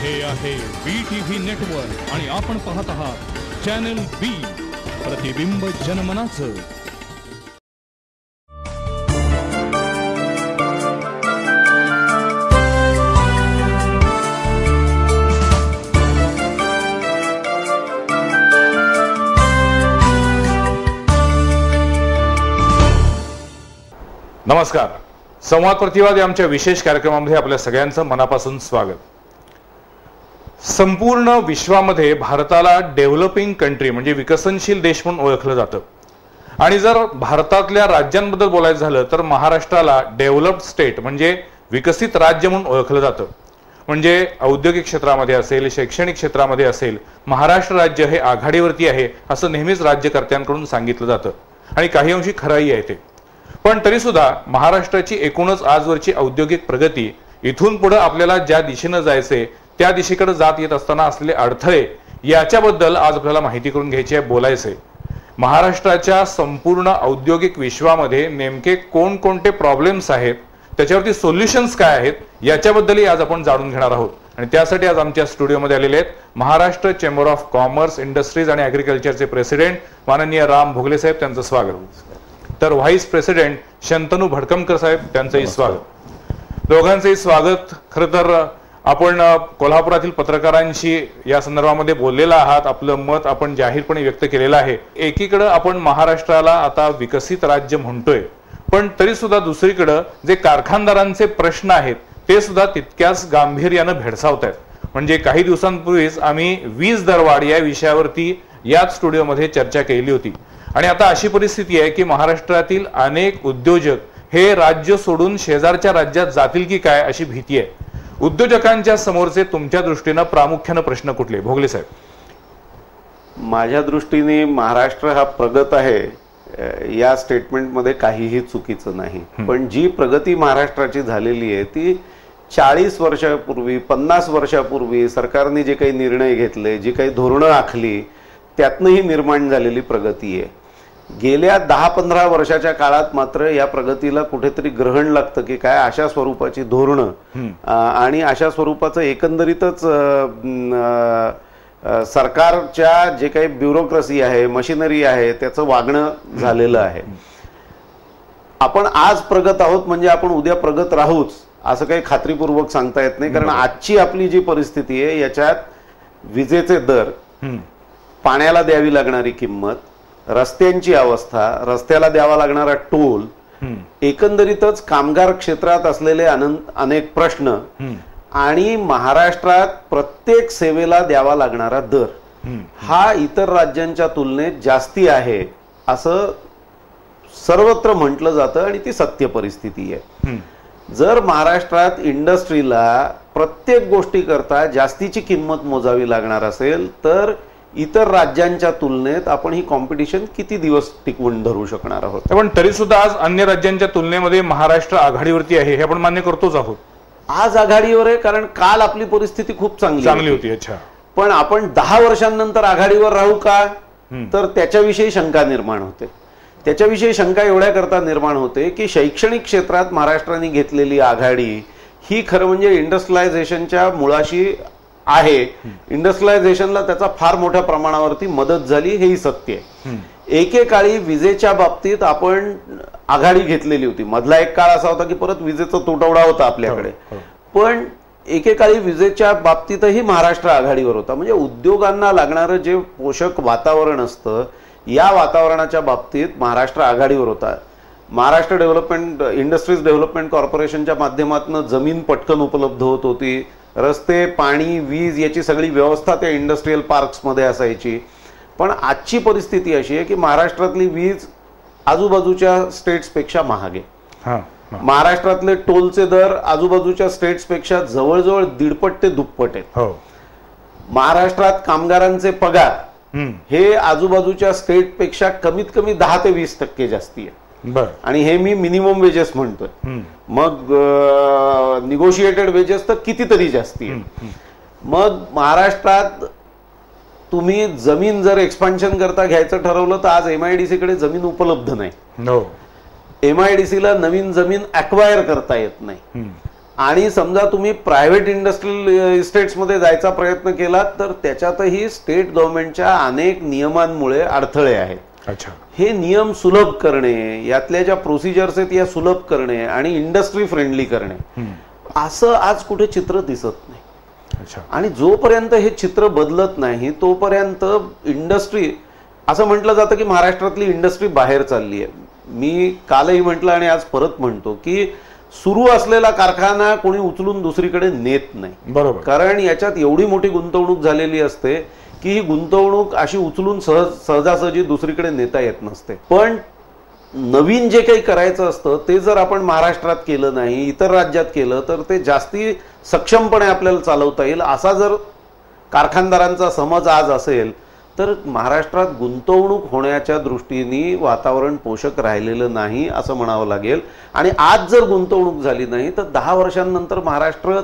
हे आहे BTV network आणि आपण पाहत आहात चॅनल बी, प्रतिबिंब जनमनाचं. नमस्कार. संवाद प्रतिवाद या आमच्या विशेष कार्यक्रमामध्ये आपल्या सगळ्यांचं मनापासून स्वागत. संपूर्ण विश्वामध्ये भारताला डेव्हलपिंग कंट्री म्हणजे विकसनशील देश म्हणून ओळखलं जातं. आणि जर भारतातल्या राज्यांबद्दल बोलायचं झालं तर महाराष्ट्राला डेव्हलप्ड स्टेट म्हणजे विकसित राज्य म्हणून ओळखलं जातं. म्हणजे औद्योगिक क्षेत्रामध्ये असेल, शैक्षणिक क्षेत्रामध्ये असेल, महाराष्ट्र राज्य हे आघाडीवरती आहे असं नेहमीच राज्यकर्त्यांकडून सांगितलं जातं आणि काही अंशी खरंही आहे ते. पण तरी सुद्धा महाराष्ट्राची एकूणच आजवरची औद्योगिक प्रगती, इथून पुढे आपल्याला ज्या दिशेने जायचे त्या दिशेकडे जात येत असताना असलेले अडथळे याच्याबद्दल आज आपल्याला माहिती करून घ्यायची आहे, बोलायचे. महाराष्ट्राच्या संपूर्ण औद्योगिक विश्वामध्ये नेमके कोणकोणते प्रॉब्लेम्स आहेत, त्याच्यावरती सोल्युशन्स काय आहेत याच्याबद्दलही आज आपण जाणून घेणार आहोत. आणि त्यासाठी आज आमच्या स्टुडिओमध्ये आलेले आहेत Maharashtra chamber of commerce, industries आणि ॲग्रिकल्चरचे प्रेसिडेंट माननीय राम भोगले साहेब, त्यांचं स्वागत. तर व्हाईस प्रेसिडेंट शंतनू भडकमकर साहेब, त्यांचंही स्वागत. दोघांचंही स्वागत. खरं तर आपण कोल्हापुरातील पत्रकारांशी या संदर्भामध्ये बोललेला आहात, आपलं मत आपण जाहीरपणे व्यक्त केलेलं आहे. एकीकडे आपण महाराष्ट्राला आता विकसित राज्य म्हणतोय, पण तरी सुद्धा दुसरीकडे जे कारखानदारांचे प्रश्न आहेत ते सुद्धा तितक्याच गांभीर्यानं भेडसावत आहेत. म्हणजे काही दिवसांपूर्वीच आम्ही वीज दरवाढ या विषयावरती याच स्टुडिओमध्ये चर्चा केली होती. आणि आता अशी परिस्थिती आहे की महाराष्ट्रातील अनेक उद्योजक हे राज्य सोडून शेजारच्या राज्यात जातील की काय अशी भीती आहे. उद्योजकांच्या समोरचे तुमच्या दृष्टीने प्रामुख्याने प्रश्न कुठले, भोगले साहेब? माझ्या दृष्टीने महाराष्ट्र हा प्रगत आहे या स्टेटमेंटमध्ये काहीही चुकीचं नाही. पण जी प्रगती महाराष्ट्राची झालेली आहे ती 40 वर्षापूर्वी, 50 वर्षापूर्वी सरकारने जे काही निर्णय घेतले, जी काही धोरणं आखली त्यातनंही निर्माण झालेली प्रगती आहे. गेल्या 10-15 वर्षाच्या काळात मात्र या प्रगतीला कुठेतरी ग्रहण लागतं की काय अशा स्वरूपाची धोरणं आणि अशा स्वरूपाचं एकंदरीतच सरकारच्या जे काही ब्युरोक्रेसी आहे, मशिनरी आहे, त्याचं वागणं झालेलं आहे. आपण आज प्रगत आहोत म्हणजे आपण उद्या प्रगत राहूच असं काही खात्रीपूर्वक सांगता येत नाही. कारण आजची आपली जी परिस्थिती आहे याच्यात विजेचे दर, पाण्याला द्यावी लागणारी किंमत, रस्त्यांची अवस्था, रस्त्याला द्यावा लागणारा टोल, एकंदरीतच कामगार क्षेत्रात असलेले अनेक प्रश्न आणि महाराष्ट्रात प्रत्येक सेवेला द्यावा लागणारा दर हा इतर राज्यांच्या तुलनेत जास्ती आहे असं सर्वत्र म्हटलं जातं आणि ती सत्य परिस्थिती आहे. जर महाराष्ट्रात इंडस्ट्रीला प्रत्येक गोष्टी करता जास्तीची किंमत मोजावी लागणार असेल तर इतर राज्यांच्या तुलनेत आपण ही कॉम्पिटिशन किती दिवस टिकवून धरू शकणार आहोत? पण तरी सुद्धा आज अन्य राज्यांच्या तुलनेमध्ये महाराष्ट्र आघाडीवरती आहे हे आपण मान्य करतोच आहोत. आज आघाडीवर आहे कारण काल आपली परिस्थिती खूप चांगली होती. अच्छा, पण आपण 10 वर्षांनंतर आघाडीवर राहू का तर त्याच्याविषयी शंका निर्माण होते. त्याच्याविषयी शंका एवढ्या करता निर्माण होते की शैक्षणिक क्षेत्रात महाराष्ट्राने घेतलेली आघाडी ही खरं म्हणजे इंडस्ट्रियलायझेशनच्या मुळाशी आहे. इंडस्ट्रियलायझेशनला त्याचा फार मोठ्या प्रमाणावरती मदत झाली हेही सत्य आहे. एकेकाळी विजेच्या बाबतीत आपण आघाडी घेतलेली होती. मधला एक काळ असा होता की परत विजेचा तुटवडा होता आपल्याकडे, पण एकेकाळी विजेच्या बाबतीतही महाराष्ट्र आघाडीवर होता. म्हणजे उद्योगांना लागणारं जे पोषक वातावरण असतं या वातावरणाच्या बाबतीत महाराष्ट्र आघाडीवर होता. महाराष्ट्र डेव्हलपमेंट इंडस्ट्रीज डेव्हलपमेंट कॉर्पोरेशनच्या माध्यमातून जमीन पटकन उपलब्ध होत होती. रस्ते, पाणी, वीज याची सगळी व्यवस्था त्या इंडस्ट्रीयल पार्क्समध्ये असायची. पण आजची परिस्थिती अशी आहे की महाराष्ट्रातली वीज आजूबाजूच्या स्टेट्सपेक्षा महाग आहे. महाराष्ट्रातले टोलचे दर आजूबाजूच्या स्टेट्सपेक्षा जवळजवळ 1.5 ते दुप्पट आहेत. महाराष्ट्रात कामगारांचे पगार हे आजूबाजूच्या स्टेटपेक्षा कमीत कमी 10 ते 20% जास्ती आहे. आणि हे मी मिनिमम वेजेस म्हणतोय. मग निगोशिएटेड वेजेस तर कितीतरी जास्ती आहे. मग महाराष्ट्रात तुम्ही जमीन जर एक्सपान्शन करता घ्यायचं ठरवलं तर आज MIDC कडे जमीन उपलब्ध नाही. MIDC ला नवीन जमीन अक्वायर करता येत नाही. आणि समजा तुम्ही प्रायव्हेट इंडस्ट्रियल इस्टेट्समध्ये जायचा प्रयत्न केला तर त्याच्यातही स्टेट गव्हर्नमेंटच्या अनेक नियमांमुळे अडथळे आहेत. अच्छा. हे नियम सुलभ करणे, यातल्या ज्या प्रोसिजर्स आहेत या सुलभ करणे आणि इंडस्ट्री फ्रेंडली करणे, असं आज कुठे चित्र दिसत नाही. अच्छा. आणि जोपर्यंत हे चित्र बदलत नाही तोपर्यंत इंडस्ट्री, असं म्हटलं जातं की महाराष्ट्रातली इंडस्ट्री बाहेर चालली आहे. मी कालही म्हटलं आणि आज परत म्हणतो की सुरू असलेला कारखाना कोणी उचलून दुसरीकडे नेत नाही. बरोबर. कारण याच्यात एवढी मोठी गुंतवणूक झालेली असते की ही गुंतवणूक अशी उचलून सहजासहजी दुसरीकडे नेता येत नसते. पण नवीन जे काही करायचं असतं ते जर आपण महाराष्ट्रात केलं नाही, इतर राज्यात केलं तर ते जास्ती सक्षमपणे आपल्याला चालवता येईल. असा जर कारखानदारांचा समज आज असेल तर महाराष्ट्रात गुंतवणूक होण्याच्या दृष्टीने वातावरण पोषक राहिलेलं नाही असं म्हणावं लागेल. आणि आज जर गुंतवणूक झाली नाही तर 10 वर्षांनंतर महाराष्ट्र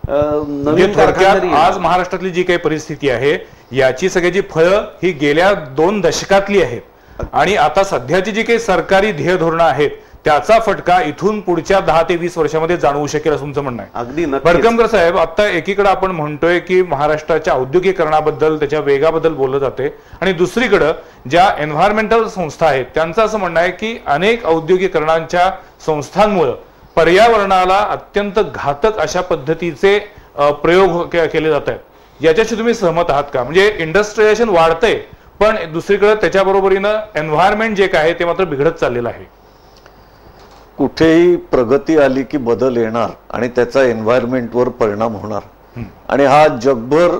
नवीन कारखानदारी, आज महाराष्ट्रातली जी काही परिस्थिती आहे याची सगळ्याची फळं ही गेल्या 2 दशकातली आहेत. आणि आता सध्याची जी काही सरकारी ध्येय धोरणं आहेत त्याचा फटका इथून पुढच्या 10 ते 20 वर्षामध्ये जाणवू शकेल असं तुमचं म्हणणं आहे. अगदी भडकमकर साहेब, आता एकीकडे आपण म्हणतोय की महाराष्ट्राच्या औद्योगिकरणाबद्दल, त्याच्या वेगाबद्दल बोललं जाते, आणि दुसरीकडे ज्या एन्व्हायरमेंटल संस्था आहेत त्यांचं असं म्हणणं आहे की अनेक औद्योगिकरणांच्या संस्थांमुळे पर्यावरणाला अत्यंत घातक अशा पद्धतीचे प्रयोग केले जात आहेत. याच्याशी तुम्ही सहमत आहात का? म्हणजे इंडस्ट्रियलायझेशन वाढतंय पण दुसरीकडे त्याच्या बरोबरीनं एन्व्हायरमेंट जे काय ते मात्र बिघडत चाललेलं आहे. कुठेही प्रगती आली की बदल येणार आणि त्याचा एन्व्हायरमेंटवर परिणाम होणार. आणि हा जगभर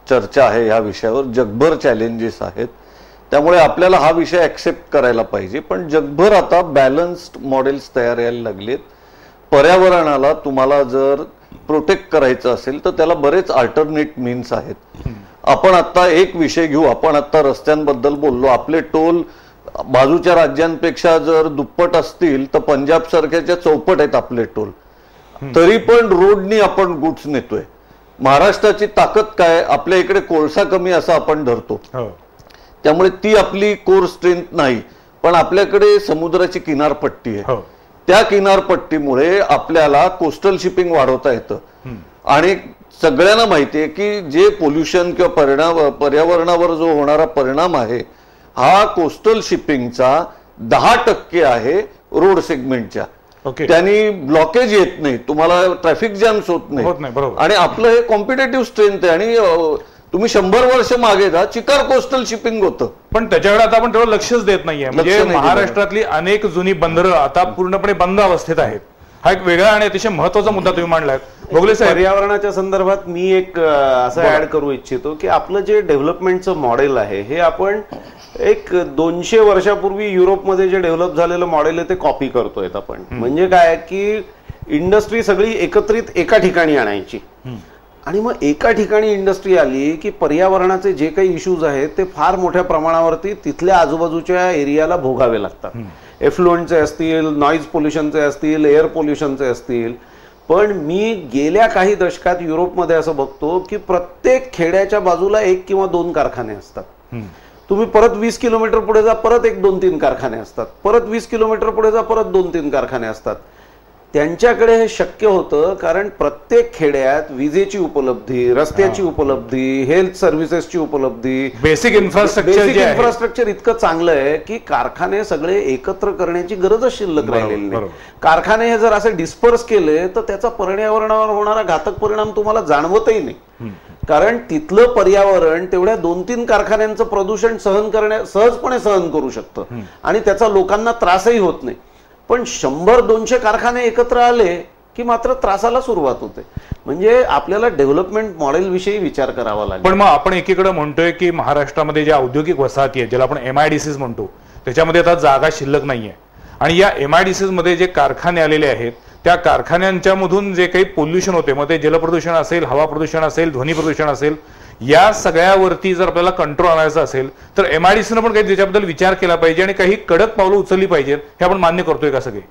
चर्चा आहे, या विषयावर जगभर चॅलेंजेस आहेत. त्यामुळे आपल्याला हा विषय ऍक्सेप्ट करायला पाहिजे. पण जगभर आता बॅलन्स्ड मॉडेल्स तयार यायला लागलेत. पर्यावरणाला तुम्हाला जर प्रोटेक्ट करायचं असेल तर त्याला बरेच अल्टरनेट मीन्स आहेत. आपण आता एक विषय घेऊ, आपण आता रस्त्यांबद्दल बोललो. आपले टोल बाजूच्या राज्यांपेक्षा जर दुप्पट असतील तर पंजाब सारख्याच्या चौपट आहेत आपले टोल. तरी पण रोडनी आपण गुड्स नेतोय. महाराष्ट्राची ताकद काय? आपल्या इकडे कोळसा कमी असं आपण धरतो, त्यामुळे ती आपली कोर स्ट्रेंथ नाही. पण आपल्याकडे समुद्राची किनारपट्टी आहे. त्या किनारपट्टीमुळे आपल्याला कोस्टल शिपिंग वाढवता येतं. आणि सगळ्यांना माहिती आहे की जे पोल्युशन किंवा पर्यावरणावर जो होणारा परिणाम आहे हा कोस्टल शिपिंगचा 10% आहे रोड सेगमेंटच्या. त्यांनी ब्लॉकेज येत नाही, तुम्हाला ट्रॅफिक जॅम्स होत नाही. आणि आपलं हे कॉम्पिटेटिव्ह स्ट्रेंथ आहे. आणि तुम्ही 100 वर्ष मागे जा, चिकार कोस्टल शिपिंग होतं, पण त्याच्याकडे आता आपण तेवढं लक्षच देत नाहीये. म्हणजे महाराष्ट्रातली अनेक जुनी बंदरं आता पूर्णपणे बंद अवस्थेत आहेत. हा एक वेगळा आणि अतिशय महत्वाचा मुद्दा तुम्ही मांडलाय. भोगले साहेब, पर्यावरणाच्या संदर्भात मी एक असं ऍड करू इच्छितो की आपलं जे डेव्हलपमेंटचं मॉडेल आहे हे आपण एक 200 वर्षापूर्वी युरोपमध्ये जे डेव्हलप झालेलं मॉडेल आहे ते कॉपी करतोय आपण. म्हणजे काय की इंडस्ट्री सगळी एकत्रित एका ठिकाणी आणायची. आणि मग एका ठिकाणी इंडस्ट्री आली की पर्यावरणाचे जे काही इश्यूज आहेत ते फार मोठ्या प्रमाणावरती तिथल्या आजूबाजूच्या एरियाला भोगावे लागतात. एफ्लुएंटचे असतील, नॉईज पोल्युशनचे असतील, एअर पोल्युशनचे असतील. पण मी गेल्या काही दशकात युरोपमध्ये असं बघतो की प्रत्येक खेड्याच्या बाजूला 1 किंवा 2 कारखाने असतात. तुम्ही परत 20 किलोमीटर पुढे जा, परत 1-2-3 कारखाने असतात. परत 20 किलोमीटर पुढे जा, परत 2-3 कारखाने असतात. त्यांच्याकडे हे शक्य होतं कारण प्रत्येक खेड्यात विजेची उपलब्धी, रस्त्याची उपलब्धी, हेल्थ सर्व्हिसेसची उपलब्धी, बेसिक इन्फ्रास्ट्रक्चर इतकं चांगलं आहे की कारखाने सगळे एकत्र करण्याची गरजच शिल्लक राहिलेली नाही. कारखाने हे जर असे डिस्पर्स केले तर त्याचा पर्यावरणावर होणारा घातक परिणाम तुम्हाला जाणवतही नाही. कारण तिथलं पर्यावरण तेवढ्या 2-3 कारखान्यांचं प्रदूषण सहजपणे सहन करू शकतं आणि त्याचा लोकांना त्रासही होत नाही. पण 100-200 कारखाने एकत्र आले की मात्र त्रासाला सुरुवात होते. म्हणजे आपल्याला डेव्हलपमेंट मॉडेल विषयी विचार करावा लागेल. पण मग आपण एकीकडे म्हणतोय की महाराष्ट्रामध्ये ज्या औद्योगिक वसाहती आहेत ज्याला आपण MIDCs म्हणतो त्याच्यामध्ये आता जागा शिल्लक नाहीये. आणि या MIDCs मध्ये जे कारखाने आलेले आहेत त्या कारखान्यांच्या मधून जे काही पोल्युशन होते, मग ते जलप्रदूषण असेल, हवा प्रदूषण असेल, ध्वनी प्रदूषण असेल, या सगळ्यावरती जर आपल्याला कंट्रोल आणायचा असेल तर MIDCनं पण काही त्याच्याबद्दल विचार केला पाहिजे आणि काही कडक पावलं उचलली पाहिजेत. हे आपण मान्य करतोय का सगळे?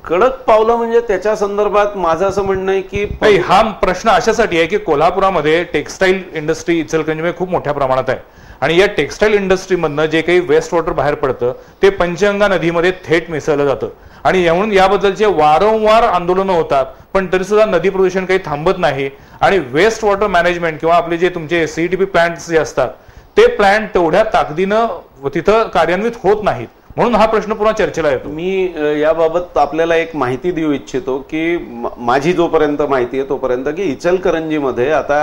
कडक पावलं म्हणजे त्याच्या संदर्भात माझं असं म्हणणं आहे की हा प्रश्न अशासाठी आहे की कोल्हापुरामध्ये टेक्स्टाईल इंडस्ट्री इचलकरंजीमध्ये खूप मोठ्या प्रमाणात आहे. आणि या टेक्स्टाईल इंडस्ट्रीमधनं जे काही वेस्ट वॉटर बाहेर पडतं ते पंचगंगा नदीमध्ये थेट मिसळलं जातं. आणि म्हणून याबद्दलचे वारंवार आंदोलनं होतात. पण तरी सुद्धा नदी प्रदूषण काही थांबत नाही आणि वेस्ट वॉटर मॅनेजमेंट किंवा आपले जे तुमचे CETP प्लांट्स जे असतात ते प्लांट तेवढ्या ताकदीनं तिथं कार्यान्वित होत नाहीत, म्हणून हा प्रश्न पुन्हा चर्चेला येतो. मी याबाबत आपल्याला एक माहिती देऊ इच्छितो की माझी जोपर्यंत माहिती आहे तोपर्यंत की इचलकरंजीमध्ये आता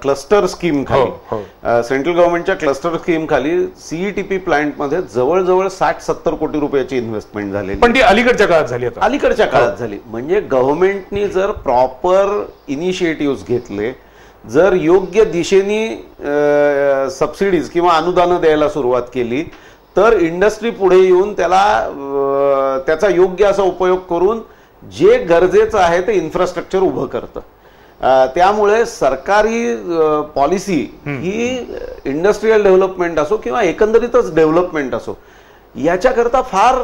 क्लस्टर स्कीम खाली, सेंट्रल गव्हर्नमेंटच्या क्लस्टर स्कीम खाली CETP प्लांटमध्ये जवळजवळ 60-70 कोटी रुपयाची इन्व्हेस्टमेंट झाली, पण ती अलीकडच्या काळात झाली. अलीकडच्या काळात झाली. म्हणजे गव्हर्नमेंटनी जर प्रॉपर इनिशिएटिव्ह घेतले, जर योग्य दिशेने सबसिडीज किंवा अनुदानं द्यायला सुरुवात केली तर इंडस्ट्री पुढे येऊन त्याचा योग्य असा उपयोग करून जे गरजेचं आहे ते इन्फ्रास्ट्रक्चर उभं करतं. त्यामुळे सरकारी पॉलिसी ही इंडस्ट्रीयल डेव्हलपमेंट असो किंवा एकंदरीतच डेव्हलपमेंट असो याच्याकरता फार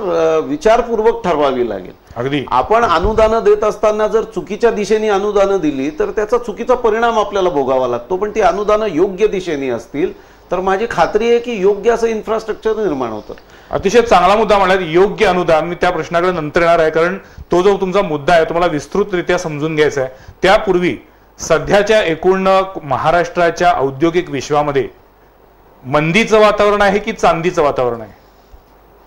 विचारपूर्वक ठरवावी लागेल. अगदी आपण अनुदानं देत असताना जर चुकीच्या दिशेने अनुदानं दिली तर त्याचा चुकीचा परिणाम आपल्याला भोगावा लागतो, पण ती अनुदानं योग्य दिशेने असतील तर माझी खात्री आहे की योग्य असं इन्फ्रास्ट्रक्चर निर्माण होतं. अतिशय चांगला मुद्दा म्हणाला, योग्य अनुदान. मी त्या प्रश्नाकडे नंतर येणार आहे, कारण तो जो तुमचा मुद्दा आहे तुम्हाला विस्तृतरित्या समजून घ्यायचा आहे. त्यापूर्वी सध्याच्या एकूण महाराष्ट्राच्या औद्योगिक विश्वामध्ये मंदीचं वातावरण आहे की चांदीचं वातावरण आहे?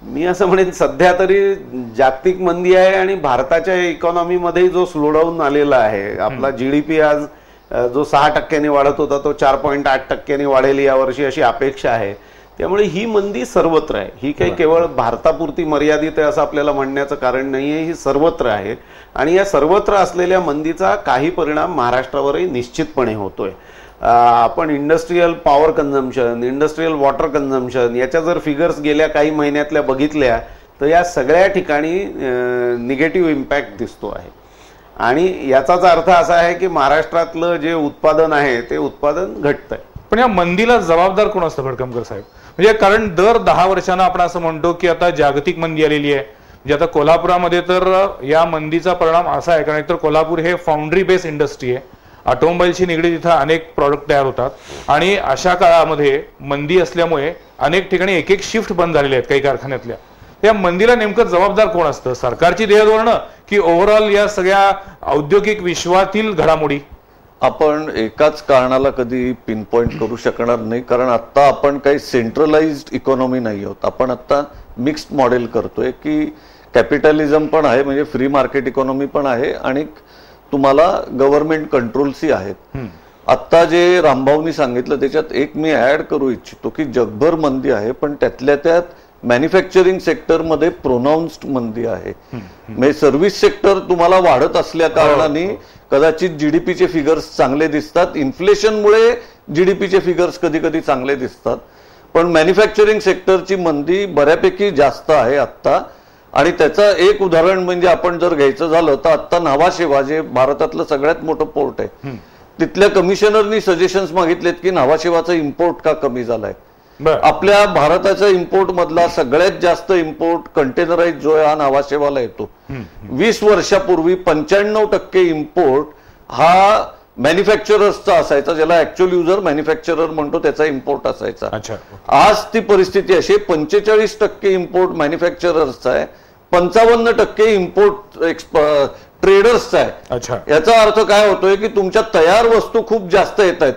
मी असं म्हणेन सध्या तरी जागतिक मंदी आहे आणि भारताच्या इकॉनॉमीमध्ये जो स्लोडाऊन आलेला आहे. आपला GDP आज जो 6% वाढत होता तो 4.8% वाढेल यावर्षी अशी अपेक्षा आहे. त्यामुळे ही मंदी सर्वत्र आहे. ही काही केवळ भारतापुरती मर्यादित आहे असं आपल्याला म्हणण्याचं कारण नाहीये, ही सर्वत्र आहे. आणि या सर्वत्र असलेल्या मंदीचा काही परिणाम महाराष्ट्रावरही निश्चितपणे होतोय. आपण industrial power consumption, industrial water consumption याच्या जर फिगर्स गेल्या काही महिन्यातल्या बघितल्या तर या सगळ्या ठिकाणी निगेटिव्ह इम्पॅक्ट दिसतो आहे. आणि याचाच अर्थ असा आहे की महाराष्ट्रातलं जे उत्पादन आहे ते उत्पादन घटतंय. पण या मंदीला जबाबदार कोण असतं भडकमकर साहेब? म्हणजे कारण दर 10 वर्षांना आपण असं म्हणतो की आता जागतिक मंदी आलेली आहे. म्हणजे आता कोल्हापुरामध्ये तर या मंदीचा परिणाम असा आहे, कारण एकतर कोल्हापूर हे फाउंड्री बेस्ड इंडस्ट्री आहे, ऑटोमोबाईलशी निगडीत इथं अनेक प्रॉडक्ट तयार होतात आणि अशा काळामध्ये मंदी असल्यामुळे अनेक ठिकाणी एक एक शिफ्ट बंद झालेले आहेत काही कारखान्यातल्या. या मंदीला नेमकं जबाबदार कोण असतं? सरकारची ध्येयधोरणं की ओव्हरऑल या सगळ्या औद्योगिक विश्वातील घडामोडी? आपण एकाच कारणाला कधी पिनपॉइंट करू शकणार नाही, कारण आता आपण काही सेंट्रलाइज्ड इकॉनॉमी नाही आहोत. आपण आता मिक्स्ड मॉडेल करतोय की कॅपिटलिझम पण आहे, म्हणजे फ्री मार्केट इकॉनॉमी पण आहे आणि तुम्हाला गव्हर्नमेंट कंट्रोल्सही आहेत. आता जे रामभाऊनी सांगितलं त्याच्यात एक मी ऍड करू इच्छितो की जगभर मंदी आहे, पण त्यातल्या त्यात मॅन्युफॅक्चरिंग सेक्टरमध्ये प्रोनाऊन्स्ड मंदी आहे. म्हणजे सर्व्हिस सेक्टर तुम्हाला वाढत असल्या कारणाने कदाचित GDPचे फिगर्स चांगले दिसतात, इन्फ्लेशनमुळे GDPचे फिगर्स कधी कधी चांगले दिसतात, पण मॅन्युफॅक्चरिंग सेक्टरची मंदी बऱ्यापैकी जास्त आहे आत्ता. आणि त्याचं एक उदाहरण म्हणजे आपण जर घ्यायचं झालं तर आता न्हावाशेवा जे भारतातलं सगळ्यात मोठं पोर्ट आहे, तिथल्या कमिशनरनी सजेशन्स मागितलेत की न्हावाशेवाचा इम्पोर्ट का कमी झालाय. आपल्या भारताच्या इम्पोर्ट मधला सगळ्यात जास्त इम्पोर्ट कंटेनराइज जो आहे हा न्हावाशेवाला येतो. 20 वर्षापूर्वी 95% इम्पोर्ट हा मॅन्युफॅक्चरर्सचा असायचा, ज्याला ऍक्च्युअल युजर मॅन्युफॅक्चरर म्हणतो, त्याचा इम्पोर्ट असायचा. आज ती परिस्थिती अशी 45% इम्पोर्ट मॅन्युफॅक्चरर्सचा आहे, 55% इम्पोर्ट ट्रेडर्सचा आहे. याचा अर्थ काय होतोय की तुमच्या तयार वस्तू खूप जास्त येत आहेत.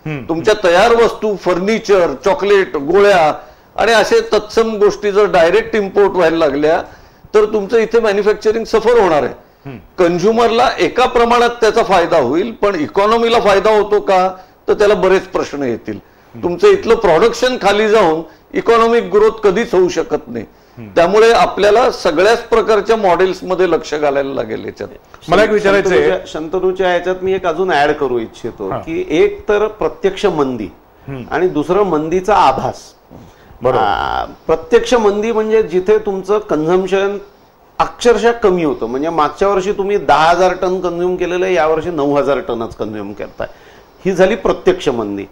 तुमच्या तयार वस्तू, फर्निचर, चॉकलेट, गोळ्या आणि असे तत्सम गोष्टी जर डायरेक्ट इम्पोर्ट व्हायला लागल्या तर तुमचं इथे मॅन्युफॅक्चरिंग सफर होणार आहे. कंझ्युमरला एका प्रमाणात त्याचा फायदा होईल, पण इकॉनॉमीला फायदा होतो का तर त्याला बरेच प्रश्न येतील. तुमचं इथलं प्रोडक्शन खाली जाऊन इकॉनॉमिक ग्रोथ कधीच होऊ शकत नाही. त्यामुळे आपल्याला सगळ्याच प्रकारच्या मॉडेल्स मध्ये लक्ष घालायला लागेल. याच्यात मला एक विचारायचं, शंतनूच्या याच्यात मी एक अजून ऍड करू इच्छितो की एक तर प्रत्यक्ष मंदी आणि दुसरं मंदीचा आभास. प्रत्यक्ष मंदी म्हणजे जिथे तुमचं कन्झम्पशन अक्षरशः कमी होतं. म्हणजे मागच्या वर्षी तुम्ही 10,000 टन कन्झ्युम केलेलं आहे, यावर्षी 9,000 टनच कन्झ्युम करताय. ही झाली प्रत्यक्ष मंदी.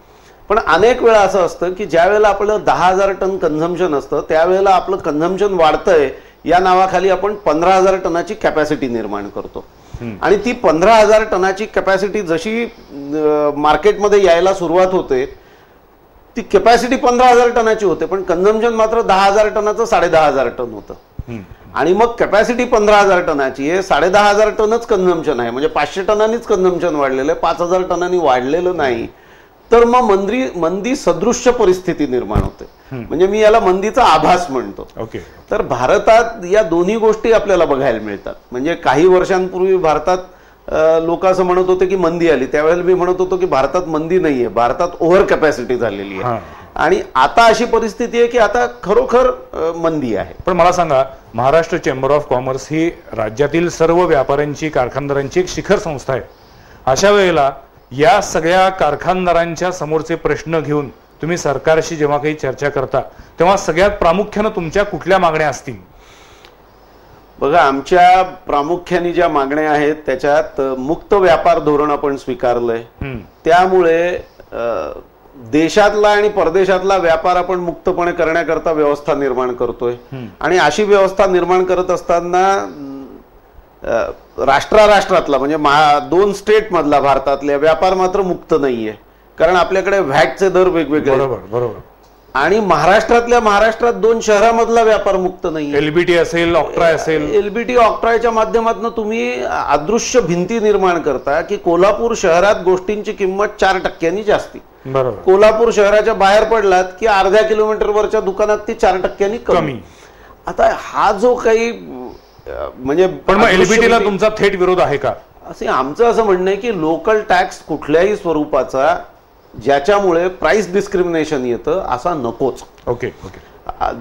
पण अनेक वेळा असं असतं की ज्या वेळेला आपलं 10,000 टन कन्झम्पशन असतं त्यावेळेला आपलं कन्झम्पशन वाढतंय या नावाखाली आपण 15,000 टनाची कॅपॅसिटी निर्माण करतो. आणि ती 15,000 टनाची कॅपॅसिटी जशी मार्केटमध्ये यायला सुरुवात होते ती कॅपॅसिटी 15,000 टनाची होते, पण कन्झम्पशन मात्र 10,000 टनाचं 10,500 टन होतं. आणि मग कॅपॅसिटी 15,000 टनाची आहे, 10,500 टनच कन्झम्पशन आहे, म्हणजे 500 टनांनीच कन्झम्पशन वाढलेलं आहे, 5,000 टनांनी वाढलेलं नाही. तर मग मंदी सदृश्य परिस्थिती निर्माण होते. म्हणजे मी याला मंदीचा आभास म्हणतो. ओके. तर भारतात या दोन्ही गोष्टी आपल्याला बघायला मिळतात. म्हणजे काही वर्षांपूर्वी भारतात लोक असं म्हणत होते की मंदी आली, त्यावेळेला मी म्हणत होतो की भारतात मंदी नाहीये, भारतात ओव्हर कॅपॅसिटी झालेली आहे. आणि आता अशी परिस्थिती आहे की आता खरोखर मंदी आहे. पण मला सांगा, महाराष्ट्र चेंबर ऑफ कॉमर्स ही राज्यातील सर्व व्यापाऱ्यांची, कारखानदारांची एक शिखर संस्था आहे. अशा वेळेला या सगळ्या कारखानदारांच्या समोरचे प्रश्न घेऊन तुम्ही सरकारशी जेव्हा काही चर्चा करता तेव्हा सगळ्यात प्रामुख्यानं तुमच्या कुठल्या मागण्या असतील? बघा, आमच्या प्रामुख्याने ज्या मागण्या आहेत त्याच्यात मुक्त व्यापार धोरण आपण स्वीकारलंय. त्यामुळे देशातला आणि परदेशातला व्यापार आपण मुक्तपणे करण्याकरता व्यवस्था निर्माण करतोय. आणि अशी व्यवस्था निर्माण करत असताना राष्ट्रातला म्हणजे 2 स्टेट मधला भारतातला व्यापार मात्र मुक्त नाहीये, कारण आपल्याकडे व्हॅटचे दर वेगवेगळे. बरोबर. आणि महाराष्ट्रात 2 शहरामधला व्यापार मुक्त नाही. एलबीटी असेल, ऑक्ट्रा असेल. एलबीटी ऑक्ट्राच्या माध्यमातून तुम्ही अदृश्य भिंती निर्माण करता की कोल्हापूर शहरात गोष्टींची किंमत 4% जास्ती. बरोबर. कोल्हापूर शहराच्या बाहेर पडलात की अर्ध्या किलोमीटरवरच्या दुकानात ती 4% कमी. आता हा जो काही म्हणजे पण मग एलबीटीला तुमचा थेट विरोध आहे का? असे आमचं असं म्हणणं आहे की लोकल टॅक्स कुठल्याही स्वरूपाचा ज्याच्यामुळे प्राइस डिस्क्रिमिनेशन येतं असा नकोच. ओके.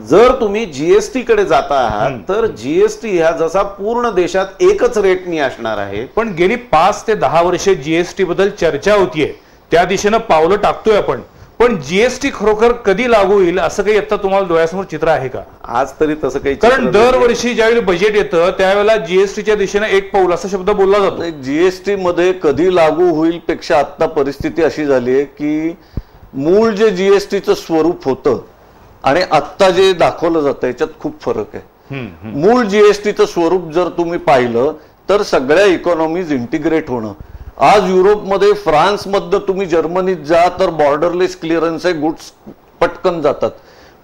जर तुम्ही जीएसटी कडे जाता आहात तर जीएसटी ह्या जसा पूर्ण देशात एकच रेटनी असणार आहे. पण गेली 5 ते 10 वर्षे जीएसटी बद्दल चर्चा होतीये, त्या दिशेनं पावलं टाकतोय आपण. पण जीएसटी खरोखर कधी लागू होईल असं काही आता तुम्हाला डोळ्यासमोर चित्र आहे का? आज तरी तसं काही, कारण दरवर्षी ज्यावेळी बजेट येतं त्यावेळेला जीएसटीच्या दिशेने एक पाऊल असा शब्द बोलला जातो. जीएसटी मध्ये कधी लागू होईल पेक्षा आता परिस्थिती अशी झाली आहे की मूळ जे जीएसटीचं स्वरूप होतं आणि आत्ता जे दाखवलं जातं याच्यात खूप फरक आहे. मूळ जीएसटीचं स्वरूप जर तुम्ही पाहिलं तर सगळ्या इकॉनॉमीज इंटिग्रेट होणं. आज युरोपमध्ये, फ्रान्समधनं तुम्ही जर्मनीत जा तर बॉर्डरलेस क्लिअरन्स आहे, गुड्स पटकन जातात.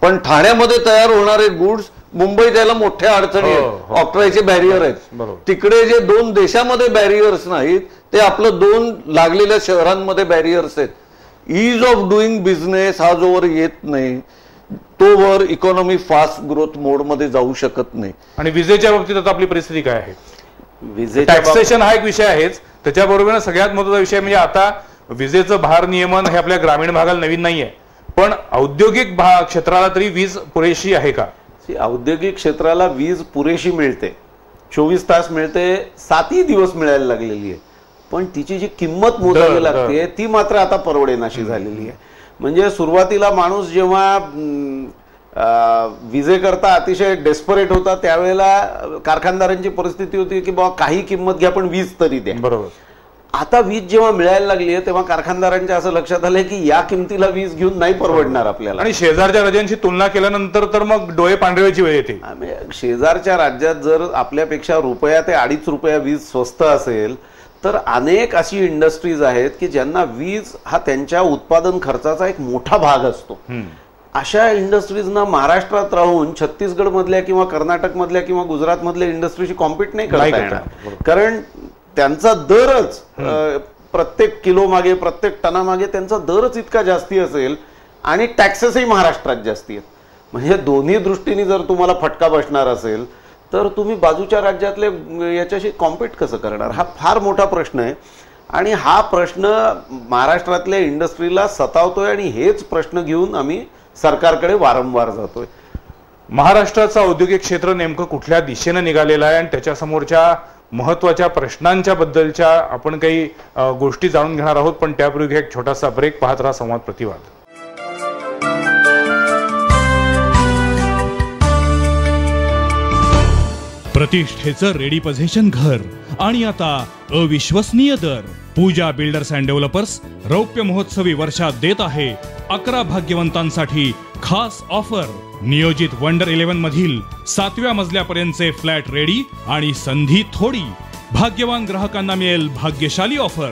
पण ठाण्यामध्ये तयार होणारे गुड्स मुंबईत यायला मोठ्या अडचणी आहेत, ऑक्ट्राचे बॅरियर आहेत. तिकडे जे 2 देशामध्ये बॅरियर्स नाहीत ते आपलं 2 लागलेल्या शहरांमध्ये बॅरियर्स आहेत. ईज ऑफ डुईंग बिझनेस हा जोवर येत नाही तोवर इकॉनॉमी फास्ट ग्रोथ मोडमध्ये जाऊ शकत नाही. आणि विजेच्या बाबतीत आता आपली परिस्थिती काय आहे? विजेच्या टॅक्सेशन हा एक विषय आहेच, त्याच्याबरोबर सगळ्यात महत्त्वाचा विषय म्हणजे आता विजेचं भार नियमन हे आपल्या ग्रामीण भागाला नवीन नाहीये, पण औद्योगिक क्षेत्राला तरी वीज पुरेशी आहे का? औद्योगिक क्षेत्राला वीज पुरेशी मिळते, 24 तास मिळते, 7ही दिवस मिळायला लागलेली आहे. पण तिची जी किंमत मोजावी लागते ती मात्र आता परवडेनाशी झालेली आहे. म्हणजे सुरुवातीला माणूस जेव्हा विजेकरता अतिशय डेस्परेट होता त्यावेळेला कारखानदारांची परिस्थिती होती की बाबा काही किंमत घ्या पण वीज तरी द्या. बरोबर. आता वीज जेव्हा मिळायला लागली आहे तेव्हा कारखानदारांच्या असं लक्षात आलंय की या किमतीला वीज घेऊन नाही परवडणार आपल्याला. आणि शेजारच्या राज्यांची तुलना केल्यानंतर तर मग डोळे पांढरवायची वेळ येते. शेजारच्या राज्यात जर आपल्यापेक्षा ₹1 ते ₹2.5 वीज स्वस्त असेल तर अनेक अशी इंडस्ट्रीज आहेत की ज्यांना वीज हा त्यांच्या उत्पादन खर्चाचा एक मोठा भाग असतो. अशा इंडस्ट्रीजना महाराष्ट्रात राहून छत्तीसगड मधल्या किंवा कर्नाटक मधल्या किंवा गुजरात मधल्या इंडस्ट्रीशी कॉम्पिट नाही करता येणार, कारण त्यांचा दरच प्रत्येक किलो मागे, प्रत्येक टना मागे त्यांचा दरच इतका जास्ती असेल आणि टॅक्सेसही महाराष्ट्रात जास्ती आहेत. म्हणजे दोन्ही दृष्टीने जर तुम्हाला फटका बसणार असेल तर तुम्ही बाजूच्या राज्यातले याच्याशी कॉम्पिट कसं करणार, हा फार मोठा प्रश्न आहे. आणि हा प्रश्न महाराष्ट्रातल्या इंडस्ट्रीला सतावतोय आणि हेच प्रश्न घेऊन आम्ही सरकारकडे वारंवार जातोय. महाराष्ट्राचं औद्योगिक क्षेत्र नेमकं कुठल्या दिशेनं निघालेलं आहे आणि त्याच्या समोरच्या महत्वाच्या प्रश्नांच्या बद्दलच्या आपण काही गोष्टी जाणून घेणार आहोत. पण त्यापूर्वी एक छोटासा ब्रेक. पाहत राहा संवाद प्रतिवाद. प्रतिष्ठेचं रेडी पोझिशन घर आणि आता अविश्वसनीय दर. पूजा बिल्डर्स अँड डेव्हलपर्स रौप्य महोत्सवी वर्षात देत आहे 11 भाग्यवंतांसाठी खास ऑफर. नियोजित वंडर 11 मधील 7व्या मजल्यापर्यंतचे फ्लॅट रेडी आणि संधी थोडी. भाग्यवान ग्राहकांना मिळेल भाग्यशाली ऑफर.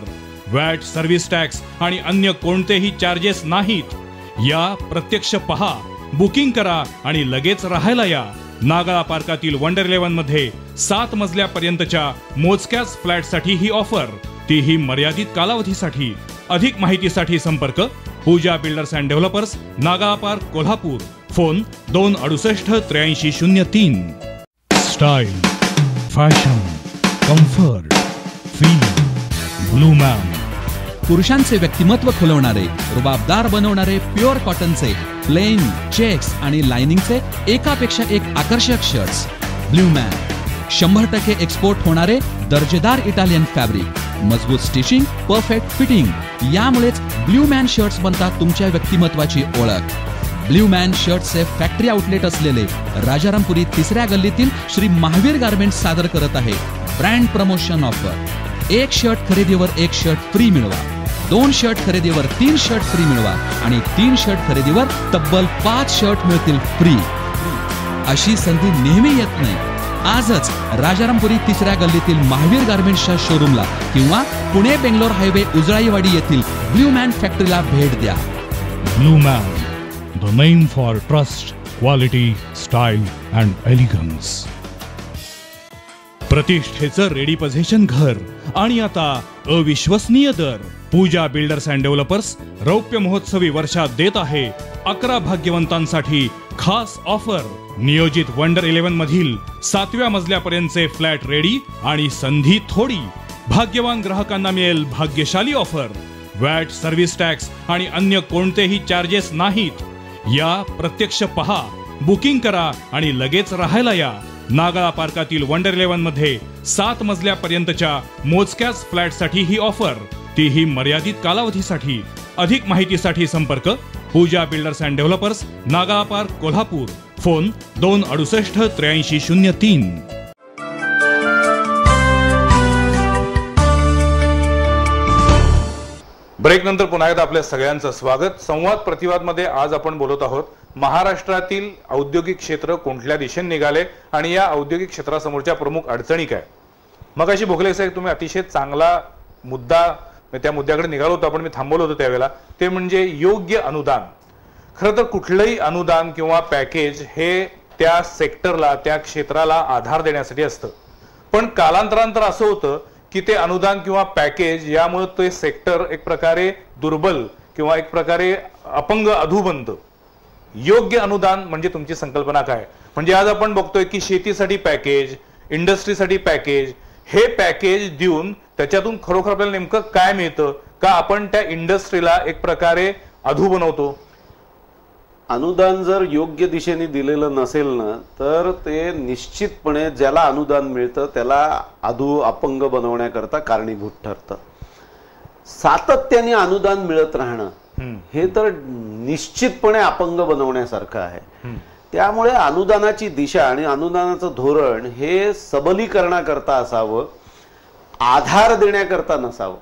वॅट, सर्व्हिस टॅक्स आणि अन्य कोणतेही चार्जेस नाहीत. या, प्रत्यक्ष पहा, बुकिंग करा आणि लगेच राहायला या. नागाळा पार्कातील वंडर 11 मध्ये 7 मजल्यापर्यंतच्या मोजक्याच फ्लॅटसाठी ही ऑफर, तीही मर्यादित कालावधीसाठी। अधिक माहितीसाठी संपर्क Pooja builders and developers, Nagala park, Kolhapur. Phone 268-8303। Style, fashion, comfort, feel, Blue Man. पुरुषांचे व्यक्तिमत्व खुलवणारे, रुबाबदार बनवणारे प्युअर कॉटनचे, प्लेन, चेक्स आणि लाइनिंगचे एकापेक्षा एक आकर्षक शर्ट्स। ब्लू मॅन 100% एक्सपोर्ट होणारे दर्जेदार इटालियन फॅब्रिक, मजबूत स्टिचिंग, परफेक्ट फिटिंग, यामुळेच ब्लू मॅन शर्ट्स बनतात तुमच्या व्यक्तिमत्वाची ओळख। ब्लू मॅन शर्ट्सचे फॅक्टरी आउटलेट असलेले राजारामपुरी 3ऱ्या गल्लीतील श्री महावीर गारमेंट्स सादर करत आहे ब्रँड प्रमोशन ऑफर। 1 शर्ट खरेदीवर 1 शर्ट फ्री मिळवा, 2 शर्ट खरेदीवर 3 शर्ट फ्री मिळवा आणि 3 शर्ट खरेदीवर तब्बल 5 शर्ट मिळतील फ्री। अशी संधी नेहमी येत नाही। आजच राजारामपुरी 3ऱ्या गल्लीतील महावीर गारमेंट्सच्या शोरूमला किंवा पुणे बेंगलोर हायवे उजळाईवाडी येथील ब्लू मॅन फॅक्टरीला भेट द्या। Blue Man, the name for trust, quality, style and elegance. प्रतिष्ठेचं रेडी पोझिशन घर आणि आता अविश्वसनीय दर। पूजा बिल्डर्स अँड डेव्हलपर्स रौप्य महोत्सवी वर्षात देत आहे 11 भाग्यवंतांसाठी खास ऑफर। नियोजित वंडर 11 मधील 7व्या मजल्यापर्यंतचे फ्लॅट रेडी आणि संधी थोडी। भाग्यवान ग्राहकांना मिळेल भाग्यशाली ऑफर। वॅट, सर्व्हिस टॅक्स आणि अन्य कोणतेही चार्जेस नाहीत। या, प्रत्यक्ष पहा, बुकिंग करा आणि लगेच राहायला या। नागाळा पार्कातील वंडर 11 मध्ये 7 मजल्यापर्यंतच्या मोजक्याच फ्लॅटसाठी ही ऑफर, तीही मर्यादित कालावधीसाठी। अधिक माहितीसाठी संपर्क Pooja builders and developers, Nagala park, Kolhapur. Phone 268-8303। Break नंतर पुन्हा एकदा आपल्या सगळ्यांचं स्वागत। संवाद प्रतिवाद मध्ये आज आपण बोलत आहोत महाराष्ट्रातील औद्योगिक क्षेत्र कोणत्या दिशेने निघाले आणि या औद्योगिक क्षेत्रासमोरच्या प्रमुख अडचणी काय। मग अशी भोगले साहेब तुम्ही अतिशय चांगला मुद्दा, त्या मुद्द्याकडे निघालो होतो आपण, मी थांबवलं होतं त्यावेळेला, ते म्हणजे योग्य अनुदान। खरं तर कुठलंही अनुदान किंवा पॅकेज हे त्या सेक्टरला, त्या क्षेत्राला आधार देण्यासाठी असतं, पण कालांतरानंतर असं होतं की ते अनुदान किंवा पॅकेज यामुळे ते सेक्टर एक प्रकारे दुर्बल किंवा एक प्रकारे अपंग, अधू बनतं। योग्य अनुदान म्हणजे तुमची संकल्पना काय? म्हणजे आज आपण बघतोय की शेतीसाठी पॅकेज, इंडस्ट्रीसाठी पॅकेज, हे पॅकेज देऊन त्याच्यातून खरोखर आपल्याला नेमकं काय मिळतं का आपण त्या इंडस्ट्रीला एक प्रकारे अधू बनवतो? अनुदान जर योग्य दिशेने दिलेलं नसेल ना तर ते निश्चितपणे ज्याला अनुदान मिळतं त्याला अधू, अपंग बनवण्याकरता कारणीभूत ठरतं। सातत्याने अनुदान मिळत राहणं हे तर निश्चितपणे अपंग बनवण्यासारखं आहे। त्यामुळे अनुदानाची दिशा आणि अनुदानाचं धोरण हे सबलीकरणाकरता असावं, आधार देण्याकरता नसावं।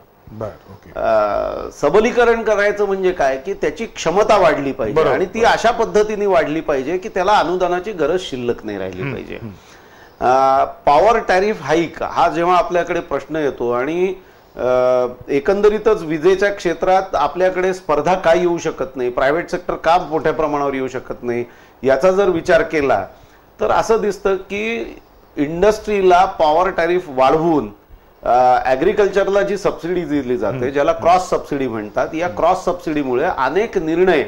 सबलीकरण करायचं म्हणजे काय की त्याची क्षमता वाढली पाहिजे आणि ती अशा पद्धतीने वाढली पाहिजे की त्याला अनुदानाची गरज शिल्लक नाही राहिली पाहिजे। पॉवर टॅरिफ हाईक हा जेव्हा आपल्याकडे प्रश्न येतो आणि एकंदरीतच विजेच्या क्षेत्रात आपल्याकडे स्पर्धा का येऊ शकत नाही, प्रायव्हेट सेक्टर का मोठ्या प्रमाणावर येऊ शकत नाही, याचा जर विचार केला तर असं दिसतं की इंडस्ट्रीला पॉवर टॅरिफ वाढवून ॲग्रिकल्चरला जी सबसिडी दिली जाते, ज्याला क्रॉस सबसिडी म्हणतात, या क्रॉस सबसिडीमुळे अनेक निर्णय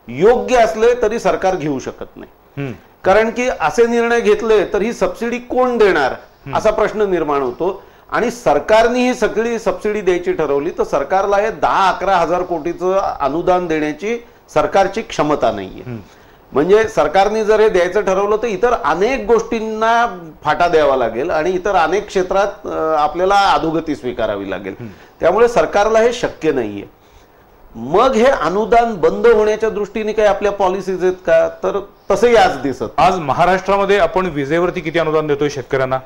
योग्य असले तरी सरकार घेऊ शकत नाही। कारण की असे निर्णय घेतले तर ही सबसिडी कोण देणार असा प्रश्न निर्माण होतो आणि सरकारने ही सगळी सबसिडी द्यायची ठरवली तर सरकारला हे 10-11 हजार कोटीचं अनुदान देण्याची सरकारची क्षमता नाहीये। म्हणजे सरकारने जर हे द्यायचं ठरवलं तर इतर अनेक गोष्टींना फाटा द्यावा लागेल आणि इतर अनेक क्षेत्रात आपल्याला अधोगती स्वीकारावी लागेल। त्यामुळे सरकारला हे शक्य नाहीये। मग हे अनुदान बंद होण्याच्या दृष्टीने काही आपल्या पॉलिसीज आहेत का, तर तसंही आज दिसत। आज महाराष्ट्रामध्ये आपण विजेवरती किती अनुदान देतोय शेतकऱ्यांना?